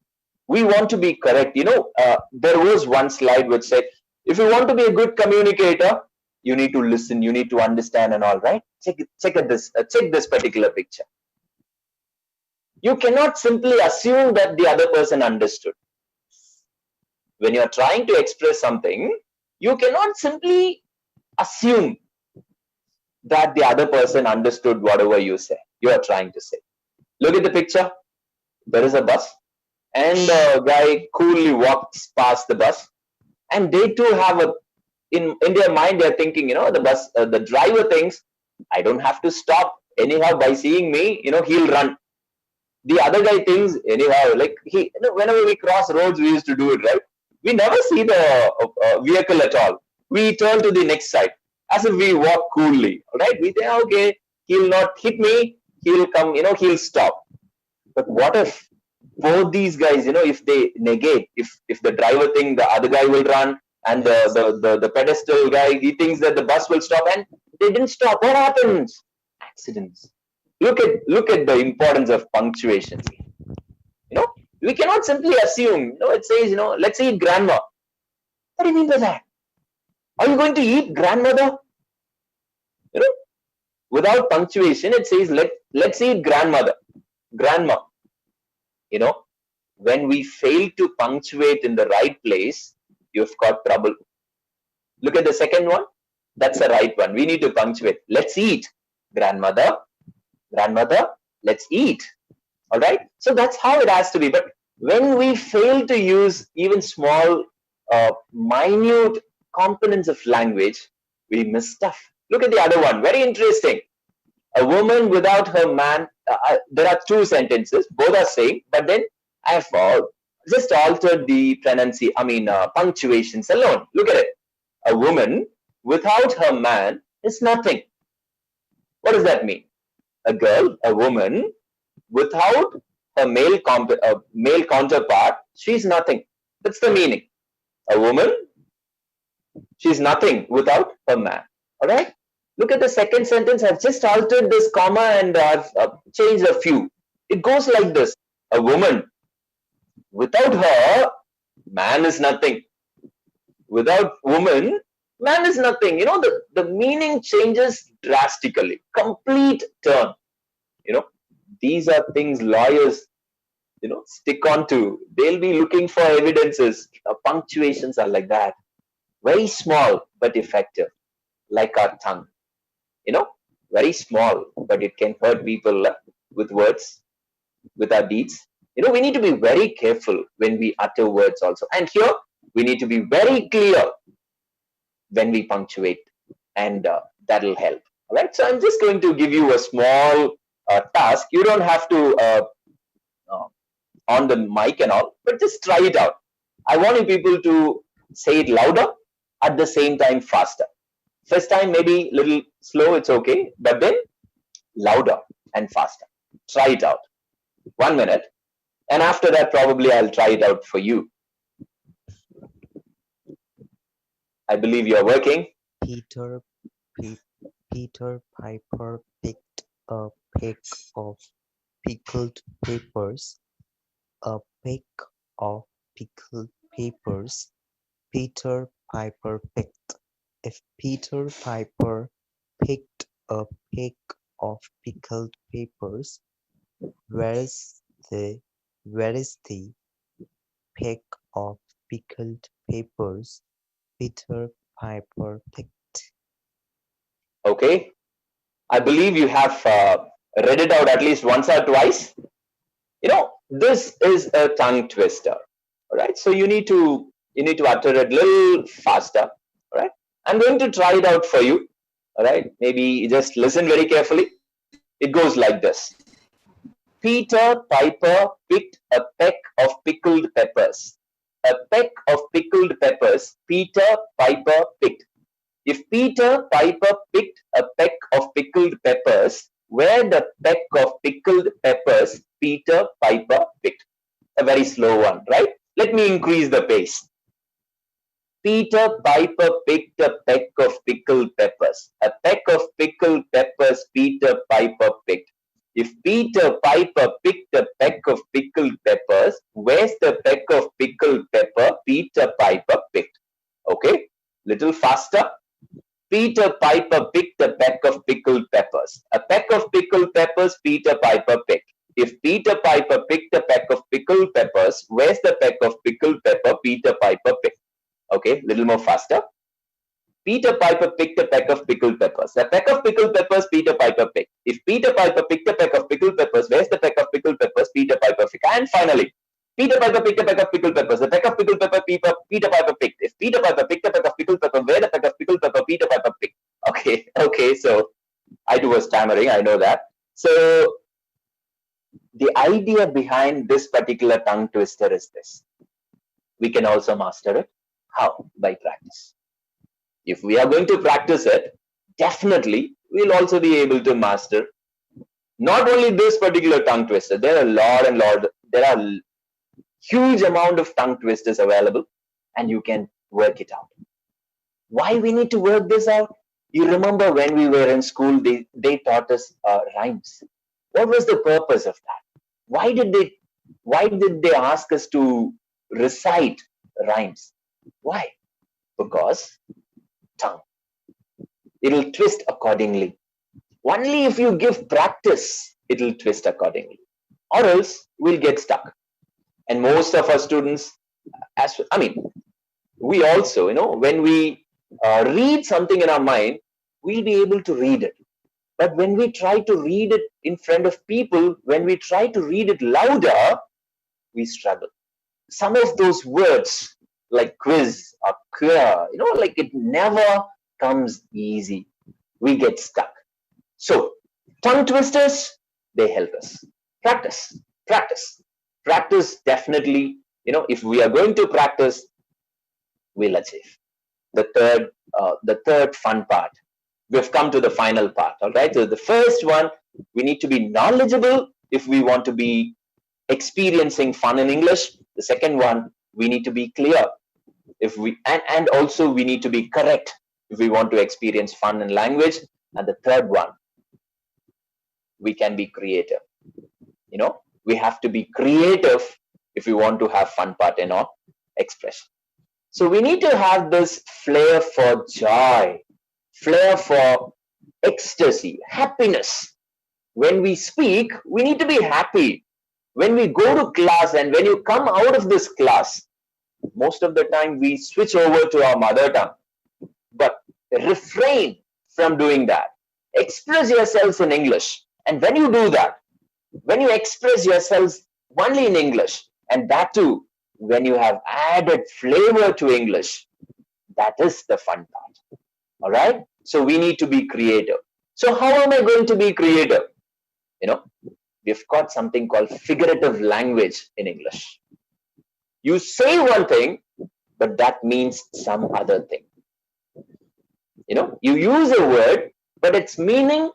We want to be correct. There was one slide which said, if you want to be a good communicator, you need to listen, you need to understand and all, right? Check this particular picture. You cannot simply assume that the other person understood. When you're trying to express something, you cannot simply assume that the other person understood whatever you are trying to say. Look at the picture. There is a bus and a guy coolly walks past the bus, and they too have in their mind they're thinking, the driver thinks, I don't have to stop anyhow. By seeing me, he'll run. The other guy thinks anyhow, like whenever we cross roads, we used to do it, right? We never see the vehicle at all. We turn to the next side as if we walk coolly, right? We think, okay, he'll not hit me, he'll come, he'll stop. But what if both these guys, if they negate, if the driver thinks the other guy will run and the pedestal guy, he thinks that the bus will stop and they didn't stop, what happens? Accidents. Look at the importance of punctuation. We cannot simply assume. It says, let's eat grandma. What do you mean by that? Are you going to eat grandmother? Without punctuation, it says let's eat grandmother, grandma. When we fail to punctuate in the right place, you've got trouble. Look at the second one. That's the right one. We need to punctuate. Let's eat, grandmother, grandmother. Let's eat. All right. So that's how it has to be. But when we fail to use even small, minute components of language, we miss stuff. Look at the other one. Very interesting. A woman without her man. There are 2 sentences. Both are same. But then I have just altered the punctuations alone. Look at it. A woman without her man is nothing. What does that mean? A girl, a woman, without a male counterpart, she's nothing. That's the meaning. A woman, she's nothing without her man. All right? Look at the second sentence. I've just altered this comma and I've changed a few. It goes like this. A woman, without her, man is nothing. Without woman, man is nothing. The meaning changes drastically. Complete turn. These are things lawyers, stick on to. They'll be looking for evidences. Punctuations are like that. Very small but effective. Like our tongue. Very small, but it can hurt people with words, with our deeds. We need to be very careful when we utter words also. And here, we need to be very clear when we punctuate, and that'll help. All right. So I'm just going to give you a small task. You don't have to on the mic and all, but just try it out. I want you people to say it louder, at the same time faster. First time maybe little slow, it's okay, but then louder and faster. Try it out. 1 minute. And after that, probably I'll try it out for you. I believe you're working. Peter Peter Piper picked a peck of pickled peppers. A peck of pickled peppers. Peter Piper picked. If Peter Piper picked a peck of pickled peppers, where is the peck of pickled peppers Peter Piper picked? Okay. I believe you have read it out at least once or twice. This is a tongue twister. All right. So you need to utter it a little faster. All right. I'm going to try it out for you. All right. Maybe just listen very carefully. It goes like this. Peter Piper picked a peck of pickled peppers. A peck of pickled peppers Peter Piper picked. If Peter Piper picked a peck of pickled peppers, where the peck of pickled peppers Peter Piper picked? A very slow one, right? Let me increase the pace. Peter Piper picked a peck of pickled peppers. A peck of pickled peppers Peter Piper picked. If Peter Piper picked a peck of pickled peppers, where's the peck of pickled pepper Peter Piper picked? Okay, little faster. Peter Piper picked a peck of pickled peppers. A peck of pickled peppers Peter Piper picked. If Peter Piper picked a peck of pickled peppers, where's the peck of pickled pepper Peter Piper picked? Okay, little more faster. Peter Piper picked a peck of pickled peppers. A peck of pickled peppers Peter Piper picked. If Peter Piper picked a peck of pickled peppers, where's the peck of pickled peppers Peter Piper picked? And finally, Peter Piper picked a peck of pickled peppers. The peck of pickled pepper Peter Piper picked. If Peter Piper picked a peck of pickled pepper, where the peck of pickled pepper Peter Piper picked? Okay, so I do a stammering, I know that. So the idea behind this particular tongue twister is this. We can also master it. How? By practice. If we are going to practice it, definitely we'll also be able to master not only this particular tongue twister. There are huge amount of tongue twisters available, and you can work it out. Why we need to work this out? You remember when we were in school, they taught us rhymes. What was the purpose of that? Why did they ask us to recite rhymes? Why? Because tongue. It'll twist accordingly. Only if you give practice, it'll twist accordingly. Or else we'll get stuck. And most of our students, we also, when we read something in our mind, we'll be able to read it. But when we try to read it in front of people, when we try to read it louder, we struggle. Some of those words like quiz or clear, like it never comes easy. We get stuck. So tongue twisters, they help us. Practice. Definitely, if we are going to practice, we'll achieve. The third fun part. We've come to the final part. All right. So the first one, we need to be knowledgeable if we want to be experiencing fun in English. The second one, we need to be clear and also we need to be correct if we want to experience fun in language. And the third one, we can be creative. We have to be creative if we want to have fun part in our expression. So we need to have this flair for joy, flair for ecstasy, happiness. When we speak, we need to be happy. When we go to class and when you come out of this class, most of the time we switch over to our mother tongue. But refrain from doing that. Express yourselves in English. And when you do that, when you express yourselves only in English, and that too, when you have added flavor to English, that is the fun part. All right? So we need to be creative. So how am I going to be creative? We've got something called figurative language in English. You say one thing, but that means some other thing. You use a word, but its meaning,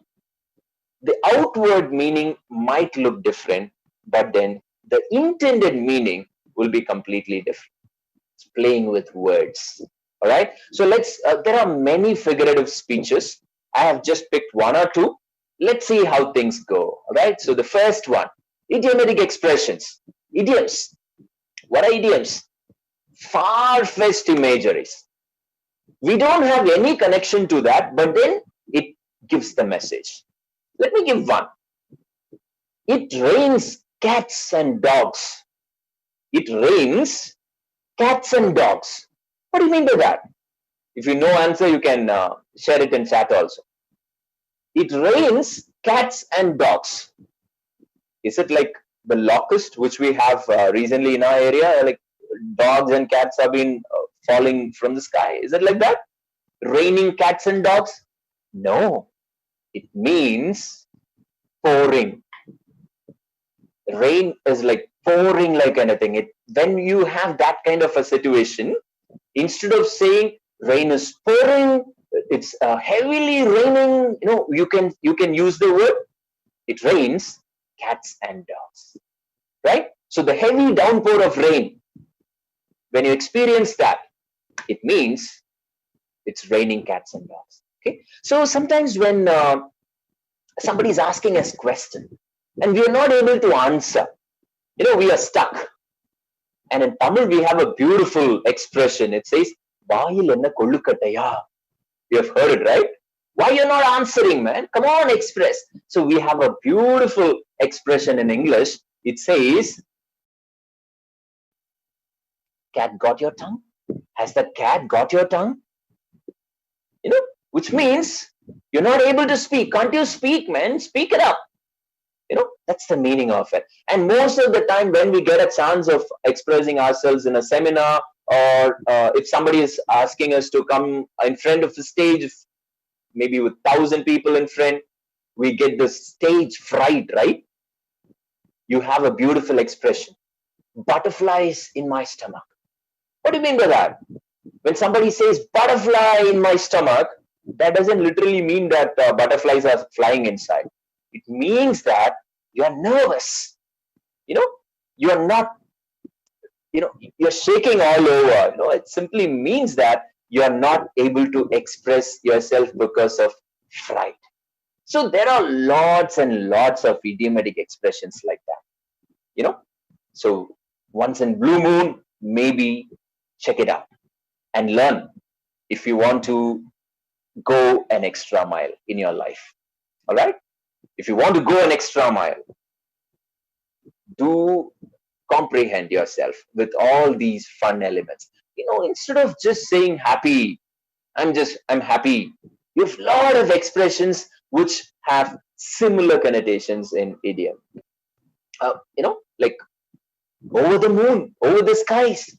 the outward meaning might look different, but then the intended meaning will be completely different. It's playing with words. All right. So there are many figurative speeches. I have just picked one or two. Let's see how things go. All right. So the first one, idiomatic expressions. Idioms. What are idioms? Far-fetched imageries. We don't have any connection to that, but then it gives the message. Let me give one. It rains cats and dogs. It rains cats and dogs. What do you mean by that? If you know answer, you can share it in chat also. It rains cats and dogs. Is it like the locust which we have recently in our area? Like dogs and cats have been falling from the sky. Is it like that? Raining cats and dogs? No. It means pouring. Rain is like pouring like anything. When you have that kind of a situation, instead of saying rain is pouring, it's heavily raining, you can use the word it rains cats and dogs, right? So the heavy downpour of rain, when you experience that, it means it's raining cats and dogs. Okay. So sometimes when somebody is asking us question and we are not able to answer, we are stuck. And in Tamil, we have a beautiful expression. It says, "Vaayil enna kollukattaya." You have heard it, right? Why you're not answering, man? Come on, express. So we have a beautiful expression in English. It says, "Cat got your tongue? Has the cat got your tongue?" Which means you're not able to speak. Can't you speak, man? Speak it up. That's the meaning of it. And most of the time when we get a chance of expressing ourselves in a seminar, or if somebody is asking us to come in front of the stage, maybe with 1,000 people in front, we get the stage fright, right? You have a beautiful expression. Butterflies in my stomach. What do you mean by that? When somebody says butterfly in my stomach, that doesn't literally mean that butterflies are flying inside. It means that you are nervous. You are not, you're shaking all over. It simply means that you are not able to express yourself because of fright. So there are lots and lots of idiomatic expressions like that. So once in blue moon, maybe check it out and learn if you want to go an extra mile in your life. All right? If you want to go an extra mile, do comprehend yourself with all these fun elements. Instead of just saying happy, I'm happy. You have a lot of expressions which have similar connotations in idiom. Like over the moon, over the skies.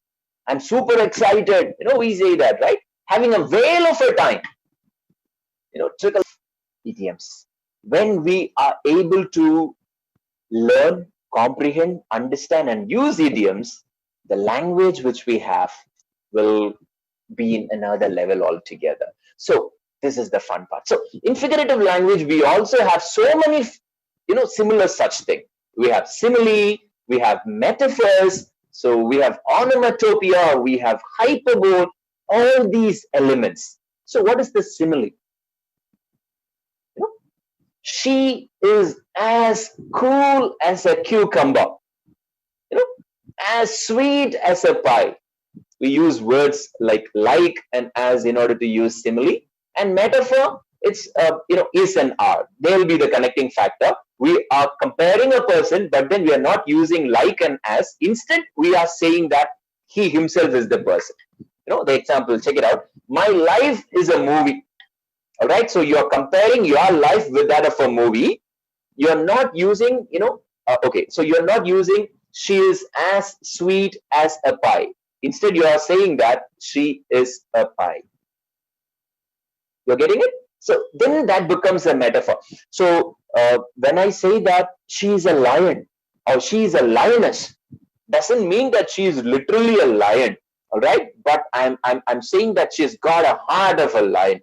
I'm super excited. We say that, right? Having a whale of a time. Trickle idioms. When we are able to learn, comprehend, understand, and use idioms, the language which we have will be in another level altogether. So this is the fun part. So in figurative language, we also have so many, similar such thing. We have simile, we have metaphors, so we have onomatopoeia, we have hyperbole, all these elements. So what is the simile? She is as cool as a cucumber, as sweet as a pie. We use words like and as in order to use simile. And metaphor, it's is and are. They will be the connecting factor. We are comparing a person, but then we are not using like and as. Instead, we are saying that he himself is the person. The example, check it out. My life is a movie. All right, so you are comparing your life with that of a movie. You're not using, okay, so you're not using she is as sweet as a pie. Instead, you are saying that she is a pie. You're getting it? So then that becomes a metaphor. So when I say that she is a lion or she is a lioness, doesn't mean that she is literally a lion. All right, but I'm saying that she's got a heart of a lion.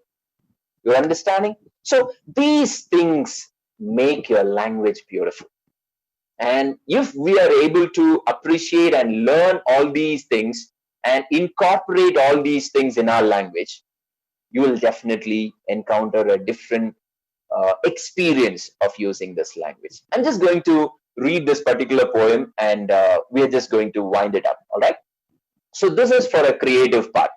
You're understanding? So these things make your language beautiful. And if we are able to appreciate and learn all these things and incorporate all these things in our language, you will definitely encounter a different experience of using this language. I'm just going to read this particular poem and we're just going to wind it up. All right. So this is for a creative part.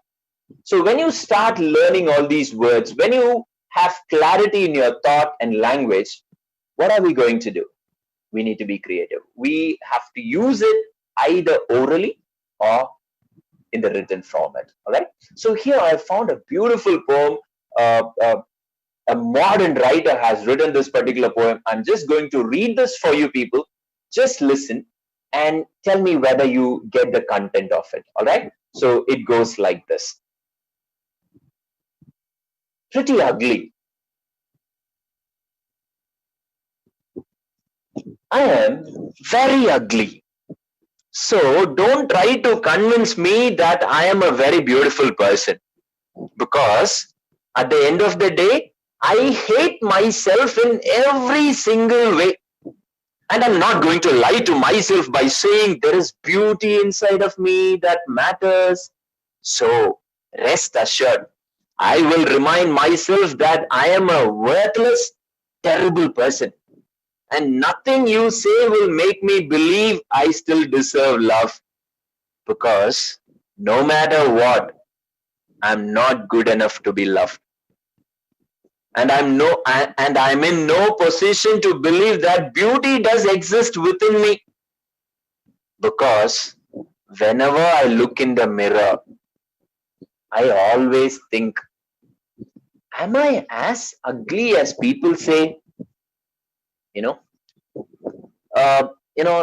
So when you start learning all these words, when you have clarity in your thought and language, what are we going to do? We need to be creative. We have to use it either orally or in the written format. All right. So here I found a beautiful poem. A modern writer has written this particular poem. I'm just going to read this for you people. Just listen and tell me whether you get the content of it. All right. So it goes like this. Pretty ugly. I am very ugly. So don't try to convince me that I am a very beautiful person, because at the end of the day, I hate myself in every single way. And I'm not going to lie to myself by saying there is beauty inside of me that matters. So rest assured, I will remind myself that I am a worthless, terrible person. And nothing you say will make me believe I still deserve love. Because no matter what, I'm not good enough to be loved. And I'm in no position to believe that beauty does exist within me. Because whenever I look in the mirror, I always think, am I as ugly as people say? You know,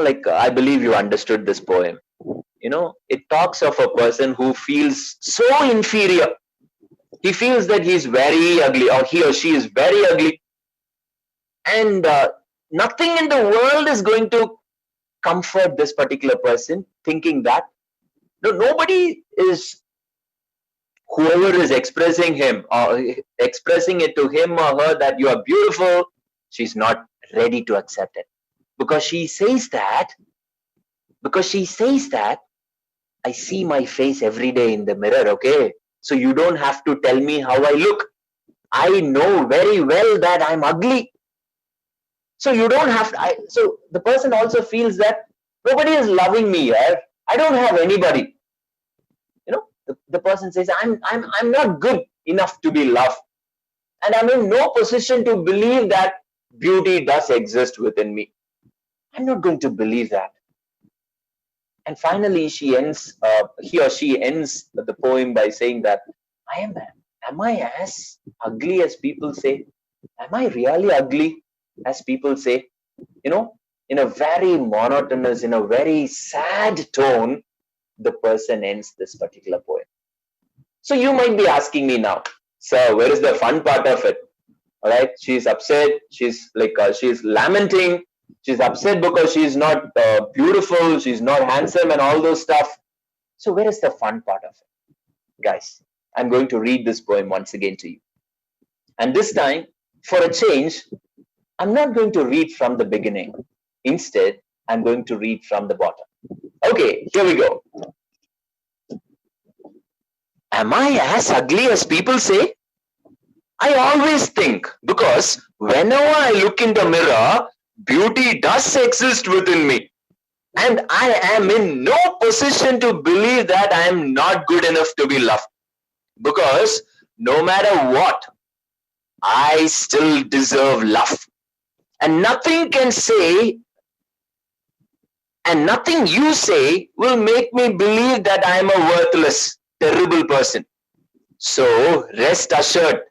like I believe you understood this poem. It talks of a person who feels so inferior. He feels that he's very ugly, or he or she is very ugly, and nothing in the world is going to comfort this particular person, thinking that nobody is, whoever is expressing him or expressing it to him or her that you are beautiful, she's not ready to accept it, because she says that I see my face every day in the mirror. Okay, so you don't have to tell me how I look. I know very well that I'm ugly. So you don't have to, so the person also feels that nobody is loving me here. I don't have anybody. The person says, I'm not good enough to be loved. And I'm in no position to believe that beauty does exist within me. I'm not going to believe that. And finally, he or she ends the poem by saying that, am I as ugly as people say? Am I really ugly as people say? In a very monotonous, in a very sad tone, the person ends this particular poem. So you might be asking me now, sir, where is the fun part of it? All right, she's upset. She's she's lamenting. She's upset because she's not beautiful. She's not handsome and all those stuff. So where is the fun part of it? Guys, I'm going to read this poem once again to you. And this time, for a change, I'm not going to read from the beginning. Instead, I'm going to read from the bottom. Okay, here we go. Am I as ugly as people say? I always think, because whenever I look in the mirror, beauty does exist within me. And I am in no position to believe that I am not good enough to be loved. Because no matter what, I still deserve love. And nothing you say will make me believe that I am a worthless, terrible person. So rest assured,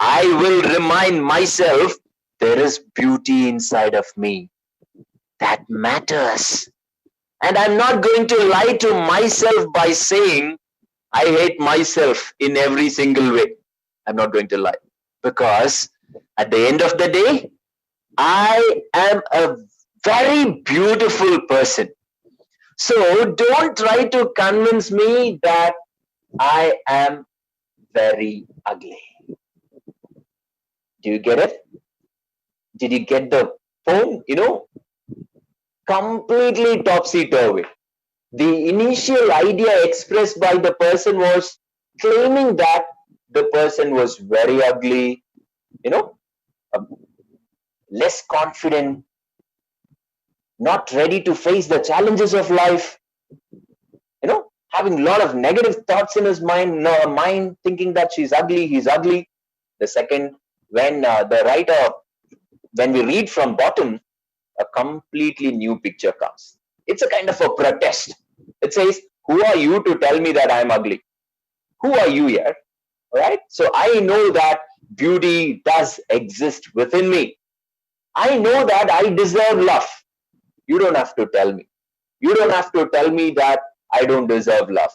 I will remind myself there is beauty inside of me that matters. And I'm not going to lie to myself by saying I hate myself in every single way. I'm not going to lie. Because at the end of the day, I am a very beautiful person. So don't try to convince me that I am very ugly. Do you get it? Did you get the point? Completely topsy-turvy. The initial idea expressed by the person was claiming that the person was very ugly, you know, uh, less confident, not ready to face the challenges of life, having a lot of negative thoughts in his mind, thinking that she's ugly, he's ugly. The second, when when we read from bottom, a completely new picture comes. It's a kind of a protest. It says, who are you to tell me that I'm ugly? Who are you here? Right? So I know that beauty does exist within me. I know that I deserve love. You don't have to tell me. You don't have to tell me that I don't deserve love,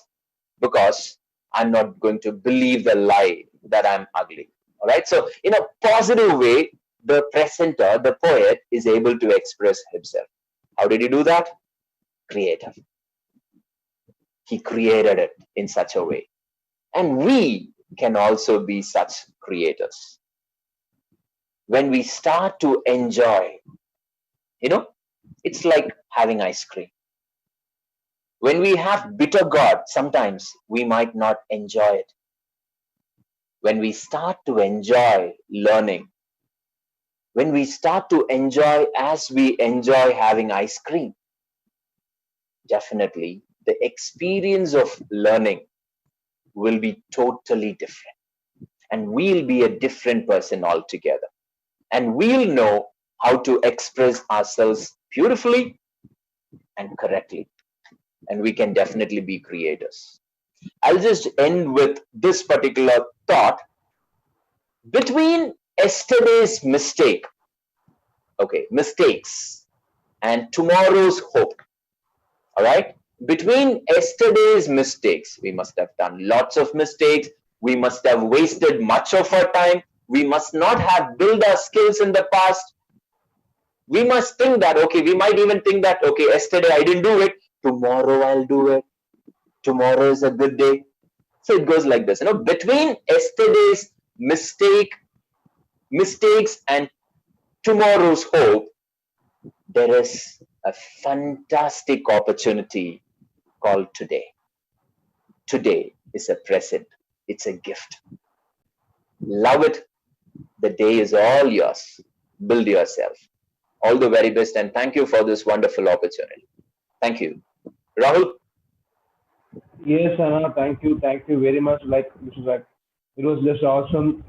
because I'm not going to believe the lie that I'm ugly. All right. So in a positive way, the presenter, the poet, is able to express himself. How did he do that? Creative. He created it in such a way. And we can also be such creators. When we start to enjoy, it's like having ice cream. When we have bitter gourd, sometimes we might not enjoy it. When we start to enjoy learning, when we start to enjoy as we enjoy having ice cream, definitely the experience of learning will be totally different. And we'll be a different person altogether. And we'll know how to express ourselves beautifully and correctly. And we can definitely be creators. I'll just end with this particular thought. Between yesterday's mistakes, and tomorrow's hope, all right? Between yesterday's mistakes, we must have done lots of mistakes. We must have wasted much of our time. We must not have built our skills in the past. We must think that, we might even think that, yesterday I didn't do it. Tomorrow I'll do it. Tomorrow is a good day. So it goes like this, between yesterday's mistakes and tomorrow's hope, there is a fantastic opportunity called today. Today is a present. It's a gift. Love it. The day is all yours. Build yourself. All the very best, and thank you for this wonderful opportunity. Thank you. Rahul? Yes, Anna, thank you very much. Like this is like it was just awesome.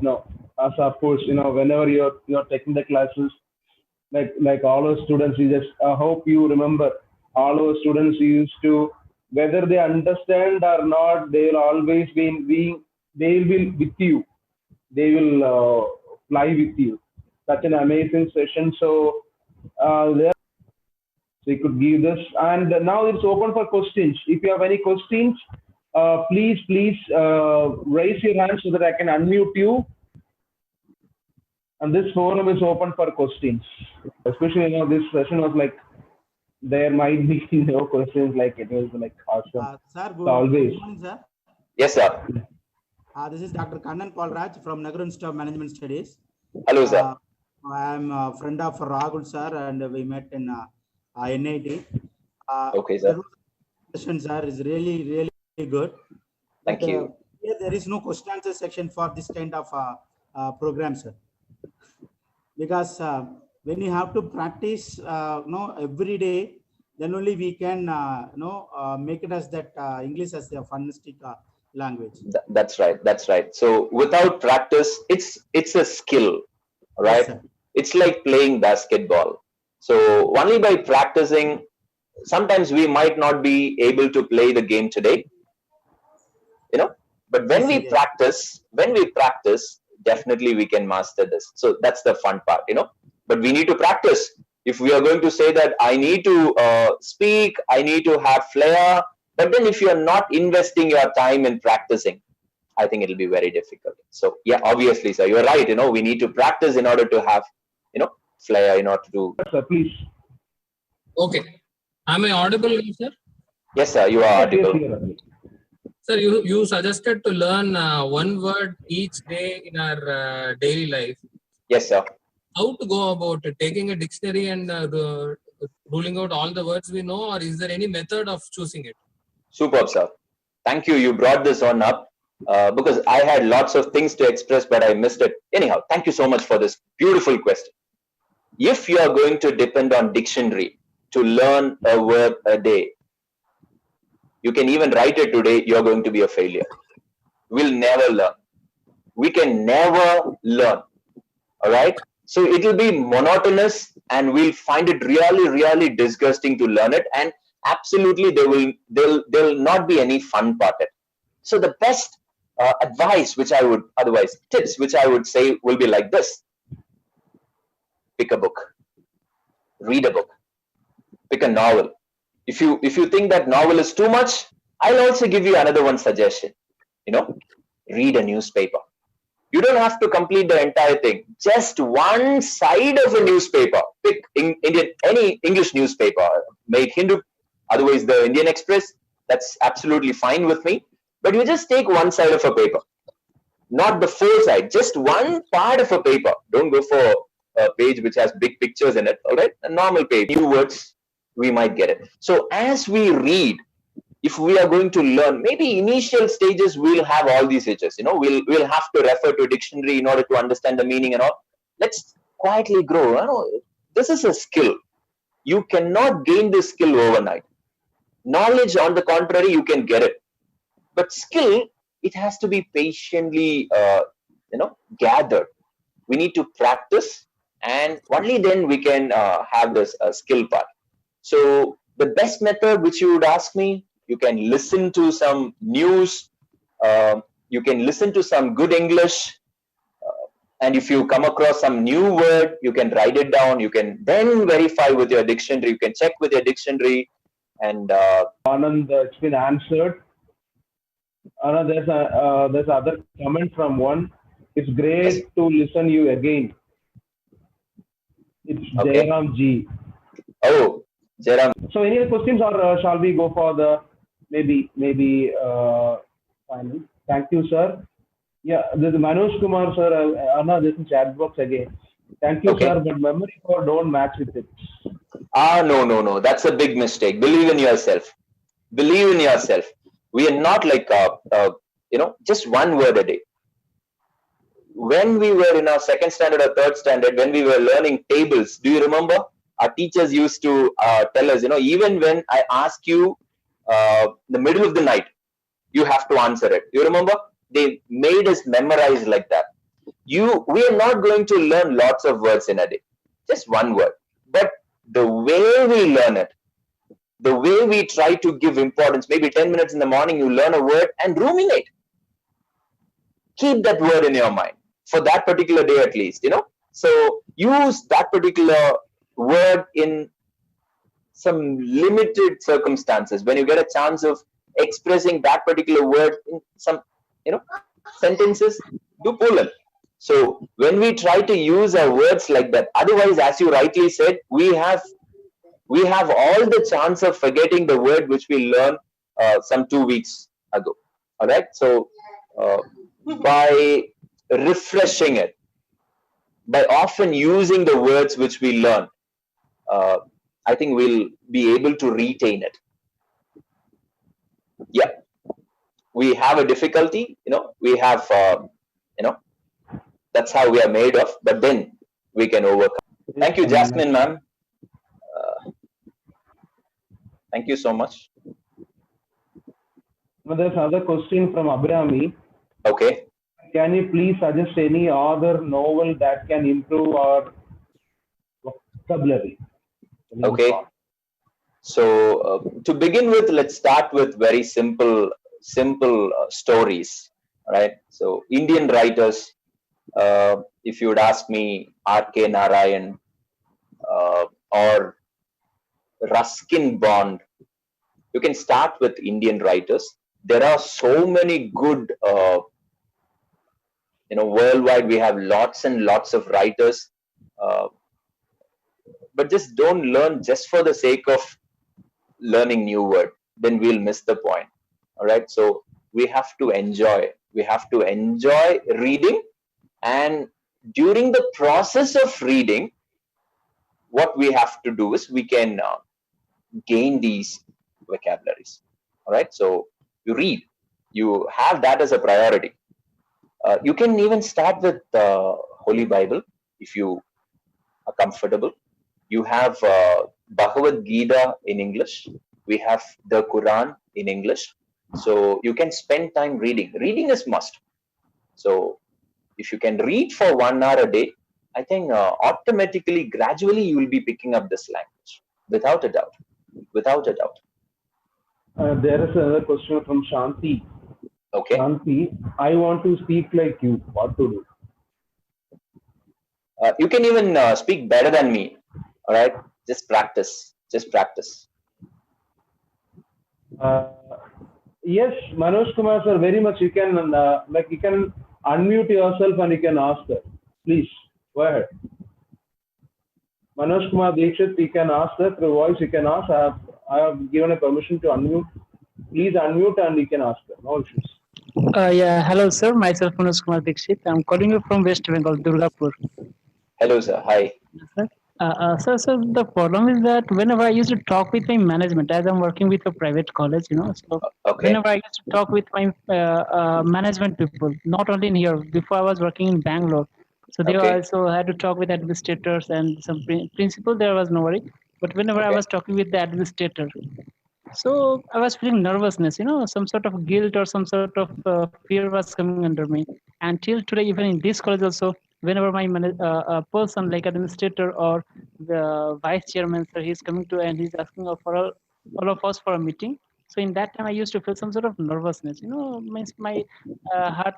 As of course, whenever you're taking the classes, like all our students, we just I hope you remember all our students used to, whether they understand or not, they will always they will be with you. They will fly with you. Such an amazing session. So there, so you could give this, and now it's open for questions. If you have any questions, please raise your hand so that I can unmute you. And this forum is open for questions. Especially, this session was like there might be no questions. Like it was like awesome. Sir, So always. good morning, sir. Yes, sir. This is Dr. Kannan Palraj from Nagaru Institute of Management Studies. Hello, sir. I am a friend of Rahul, sir, and we met in NIT. Okay, sir. The session, sir, is really good. Thank you. Here there is no question answer section for this kind of program, sir. Because when you have to practice, every day, then only we can, make it as that English as a Fun-Tastic language. That's right. So without practice, it's a skill, right? Yes, it's like playing basketball. So only by practicing, sometimes we might not be able to play the game today, but when we practice, definitely we can master this. So that's the fun part, but we need to practice. If we are going to say that I need to speak, I need to have flair, but then if you're not investing your time in practicing, I think it'll be very difficult. So yeah, obviously, sir, you're right. We need to practice in order to have, flair, in order to. Sir, please. Okay. Am I audible, sir? Yes, sir, you are audible. Yes, Sir, you suggested to learn one word each day in our daily life. Yes, sir. How to go about it? Taking a dictionary and ruling out all the words we know, or is there any method of choosing it? Superb, sir. Thank you. You brought this on up because I had lots of things to express, but I missed it. Anyhow, thank you so much for this beautiful question. If you are going to depend on dictionary to learn a word a day, you can even write it today, you're going to be a failure. We'll never learn. We can never learn. All right. So it will be monotonous and we'll find it really, really disgusting to learn it. And absolutely there'll not be any fun part of it. So the best advice, which I would otherwise tips, which I would say will be like this: pick a book, read a book, pick a novel. If you think that novel is too much, I'll also give you another one suggestion. Read a newspaper. You don't have to complete the entire thing. Just one side of a newspaper. Pick any English newspaper, made Hindu, otherwise the Indian Express. That's absolutely fine with me. But you just take one side of a paper, not the full side. Just one part of a paper. Don't go for a page which has big pictures in it. All right, a normal page. New words, we might get it. So as we read, if we are going to learn, maybe initial stages we'll have all these hitches. We'll have to refer to a dictionary in order to understand the meaning and all. Let's quietly grow. This is a skill. You cannot gain this skill overnight. Knowledge, on the contrary, you can get it. But skill, it has to be patiently, gathered. We need to practice, and only then we can have this skill part. So the best method, which you would ask me, you can listen to some news, you can listen to some good English, and if you come across some new word, you can write it down. You can then verify with your dictionary. You can check with your dictionary, and Anand, it's been answered. Anand, there's other comment from one. It's great to listen you again. It's okay. Jairam G. Oh, Jairam. So any other questions, or shall we go for the maybe final? Thank you, sir. Yeah, this is Manoj Kumar, sir. Anna, this is chat box again. Thank you, Okay. sir, but memory power don't match with it. No. That's a big mistake. Believe in yourself. Believe in yourself. We are not like just one word a day. When we were in our second standard or third standard, when we were learning tables, do you remember? Our teachers used to tell us, even when I ask you the middle of the night, you have to answer it. You remember? They made us memorize like that. We are not going to learn lots of words in a day, just one word. But the way we learn it, the way we try to give importance, maybe 10 minutes in the morning, you learn a word and ruminate. Keep that word in your mind for that particular day at least, So use that particular word in some limited circumstances. When you get a chance of expressing that particular word in some, sentences, do pull it. So when we try to use our words like that, otherwise, as you rightly said, we have all the chance of forgetting the word which we learned some 2 weeks ago. All right. So by refreshing it, by often using the words which we learn, I think we'll be able to retain it. Yeah, we have a difficulty, we have, that's how we are made of, but then we can overcome. Thank you, Jasmine, ma'am. Thank you so much. Now, there's another question from Abhirami. Okay. Can you please suggest any other novel that can improve our vocabulary? Okay. So to begin with, let's start with very simple stories, right? So Indian writers, if you would ask me, R.K. Narayan or Ruskin Bond, you can start with Indian writers. There are so many good, worldwide. We have lots and lots of writers, but just don't learn just for the sake of learning new word. Then we'll miss the point. All right. So we have to enjoy reading, and during the process of reading, what we have to do is we can gain these vocabularies. All right. So you read, you have that as a priority. You can even start with Holy Bible if you are comfortable. You have Bhagavad Gita in English. We have the Quran in English. So you can spend time reading. Reading is must. So if you can read for 1 hour a day, I think automatically, gradually, you will be picking up this language without a doubt. Without a doubt. There is another question from Shanti. Okay. Shanti, I want to speak like you. What to do? You can even speak better than me. All right. Just practice. Just practice. Yes, Manoj Kumar sir, very much. You can you can unmute yourself and you can ask her. Please go ahead. Manoj Kumar Dikshit, you can ask her through voice. You can ask. I have given a permission to unmute. Please unmute and you can ask her. No issues. Yeah, hello, sir. Myself, Manoj Kumar Dikshit. I'm calling you from West Bengal, Durgapur. Hello, sir. Hi. Sir, sir, the problem is that whenever I used to talk with my management, as I'm working with a private college, so Okay. whenever I used to talk with my management people, not only in here, before I was working in Bangalore, so they Okay. also had to talk with administrators and some principal. There was no worry, but whenever I Okay. was talking with the administrator, so I was feeling nervousness, some sort of guilt or some sort of fear was coming under me. And till today, even in this college also, whenever my person like administrator or the vice chairman, sir, he's coming to and he's asking for all of us for a meeting. So in that time, I used to feel some sort of nervousness. Means my heart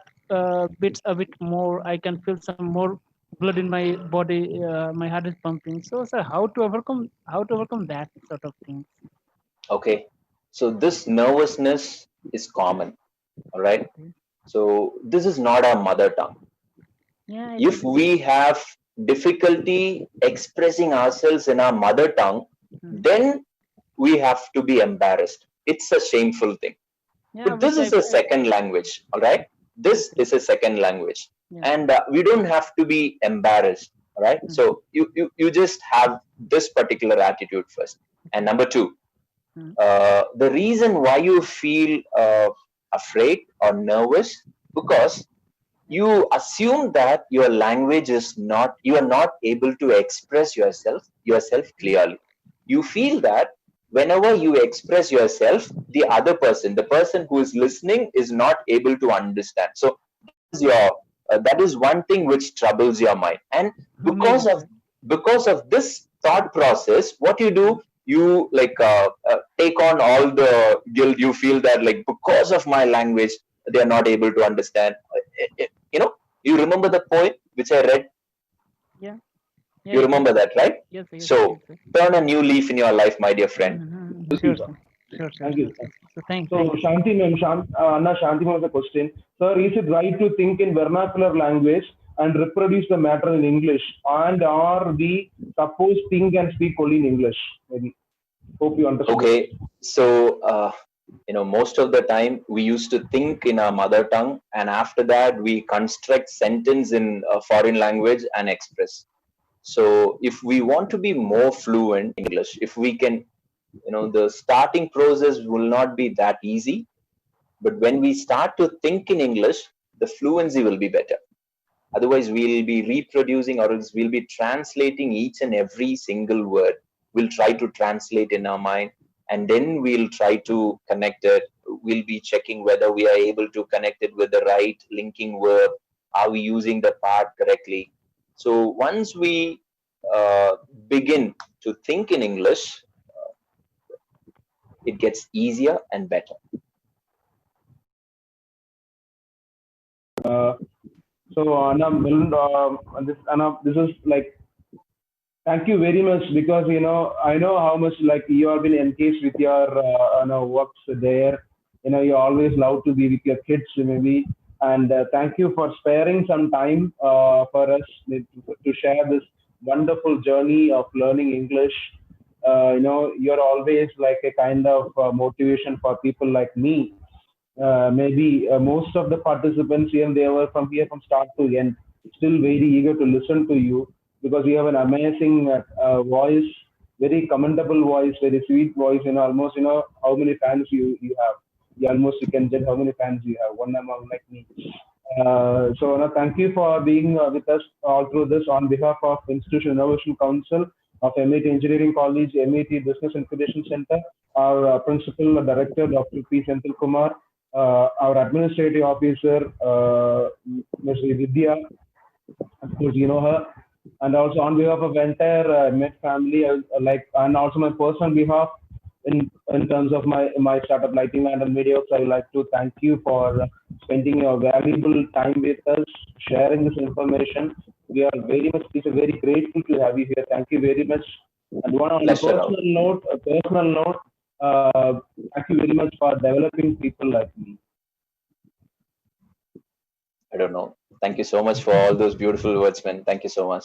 beats a bit more. I can feel some more blood in my body. My heart is pumping. So, sir, how to overcome that sort of thing? Okay. So this nervousness is common. All right. So this is not our mother tongue. Yeah, I If think so. we have difficulty expressing ourselves in our mother tongue, then we have to be embarrassed. It's a shameful thing. Yeah, But this which is a second language. All right. This okay. is a second language. Yeah. And we don't have to be embarrassed. All right. So you just have this particular attitude first. And number two, the reason why you feel afraid or nervous, because you assume that your language is not, you are not able to express yourself clearly. You feel that whenever you express yourself, the person who is listening is not able to understand. So that is one thing which troubles your mind. And Maybe, sir. because of this thought process, what you do, you take on all the guilt. You feel that, like, because of my language they are not able to understand. You remember the poem which I read? Yeah. Yeah, You yes, remember that, right? yes, sir, yes, So yes, sir. turn a new leaf in your life, my dear friend. Sure, sir. Sure, sure, Thank sure, you. sir. So thank So you. Shanti ma'am, Anna Shanti ma'am has a question. Sir, is it right to think in vernacular language and reproduce the matter in English, and or we suppose think and speak only in English? Maybe. Hope you understood the Okay, question. so most of the time we used to think in our mother tongue, and after that we construct sentence in a foreign language and express. So if we want to be more fluent in English, if we can, the starting process will not be that easy, but when we start to think in English, the fluency will be better. Otherwise, we'll be reproducing, or else we'll be translating each and every single word. We'll try to translate in our mind, and then we'll try to connect it. We'll be checking whether we are able to connect it with the right linking verb. Are we using the part correctly? So once we begin to think in English, it gets easier and better. So Anna, this is like, thank you very much, because I know how much like you have been engaged with your works there. You always love to be with your kids maybe, and thank you for sparing some time for us to share this wonderful journey of learning English. You're always like a kind of motivation for people like me. Maybe most of the participants here, they were from here from start to end. still very eager to listen to you because you have an amazing voice, very commendable voice, very sweet voice, and almost how many fans you have. You almost you can judge how many fans you have. One among like me. So thank you for being with us all through this on behalf of Institution Innovation Council of MIT Engineering College, MIT Business Incubation Center, our Principal Director, Dr. P. Senthil Kumar, our Administrative Officer, Ms. Vidya, of course, you know her. And also on behalf of the entire Met family, and also my personal behalf, in terms of my startup Lighting Land and Media Works, I would like to thank you for spending your valuable time with us, sharing this information. We are very grateful to have you here. Thank you very much. And one on a Pleasure, Rahul. personal note, thank you very much for developing people like me. I don't know. Thank you so much for all those beautiful words, man. Thank you so much.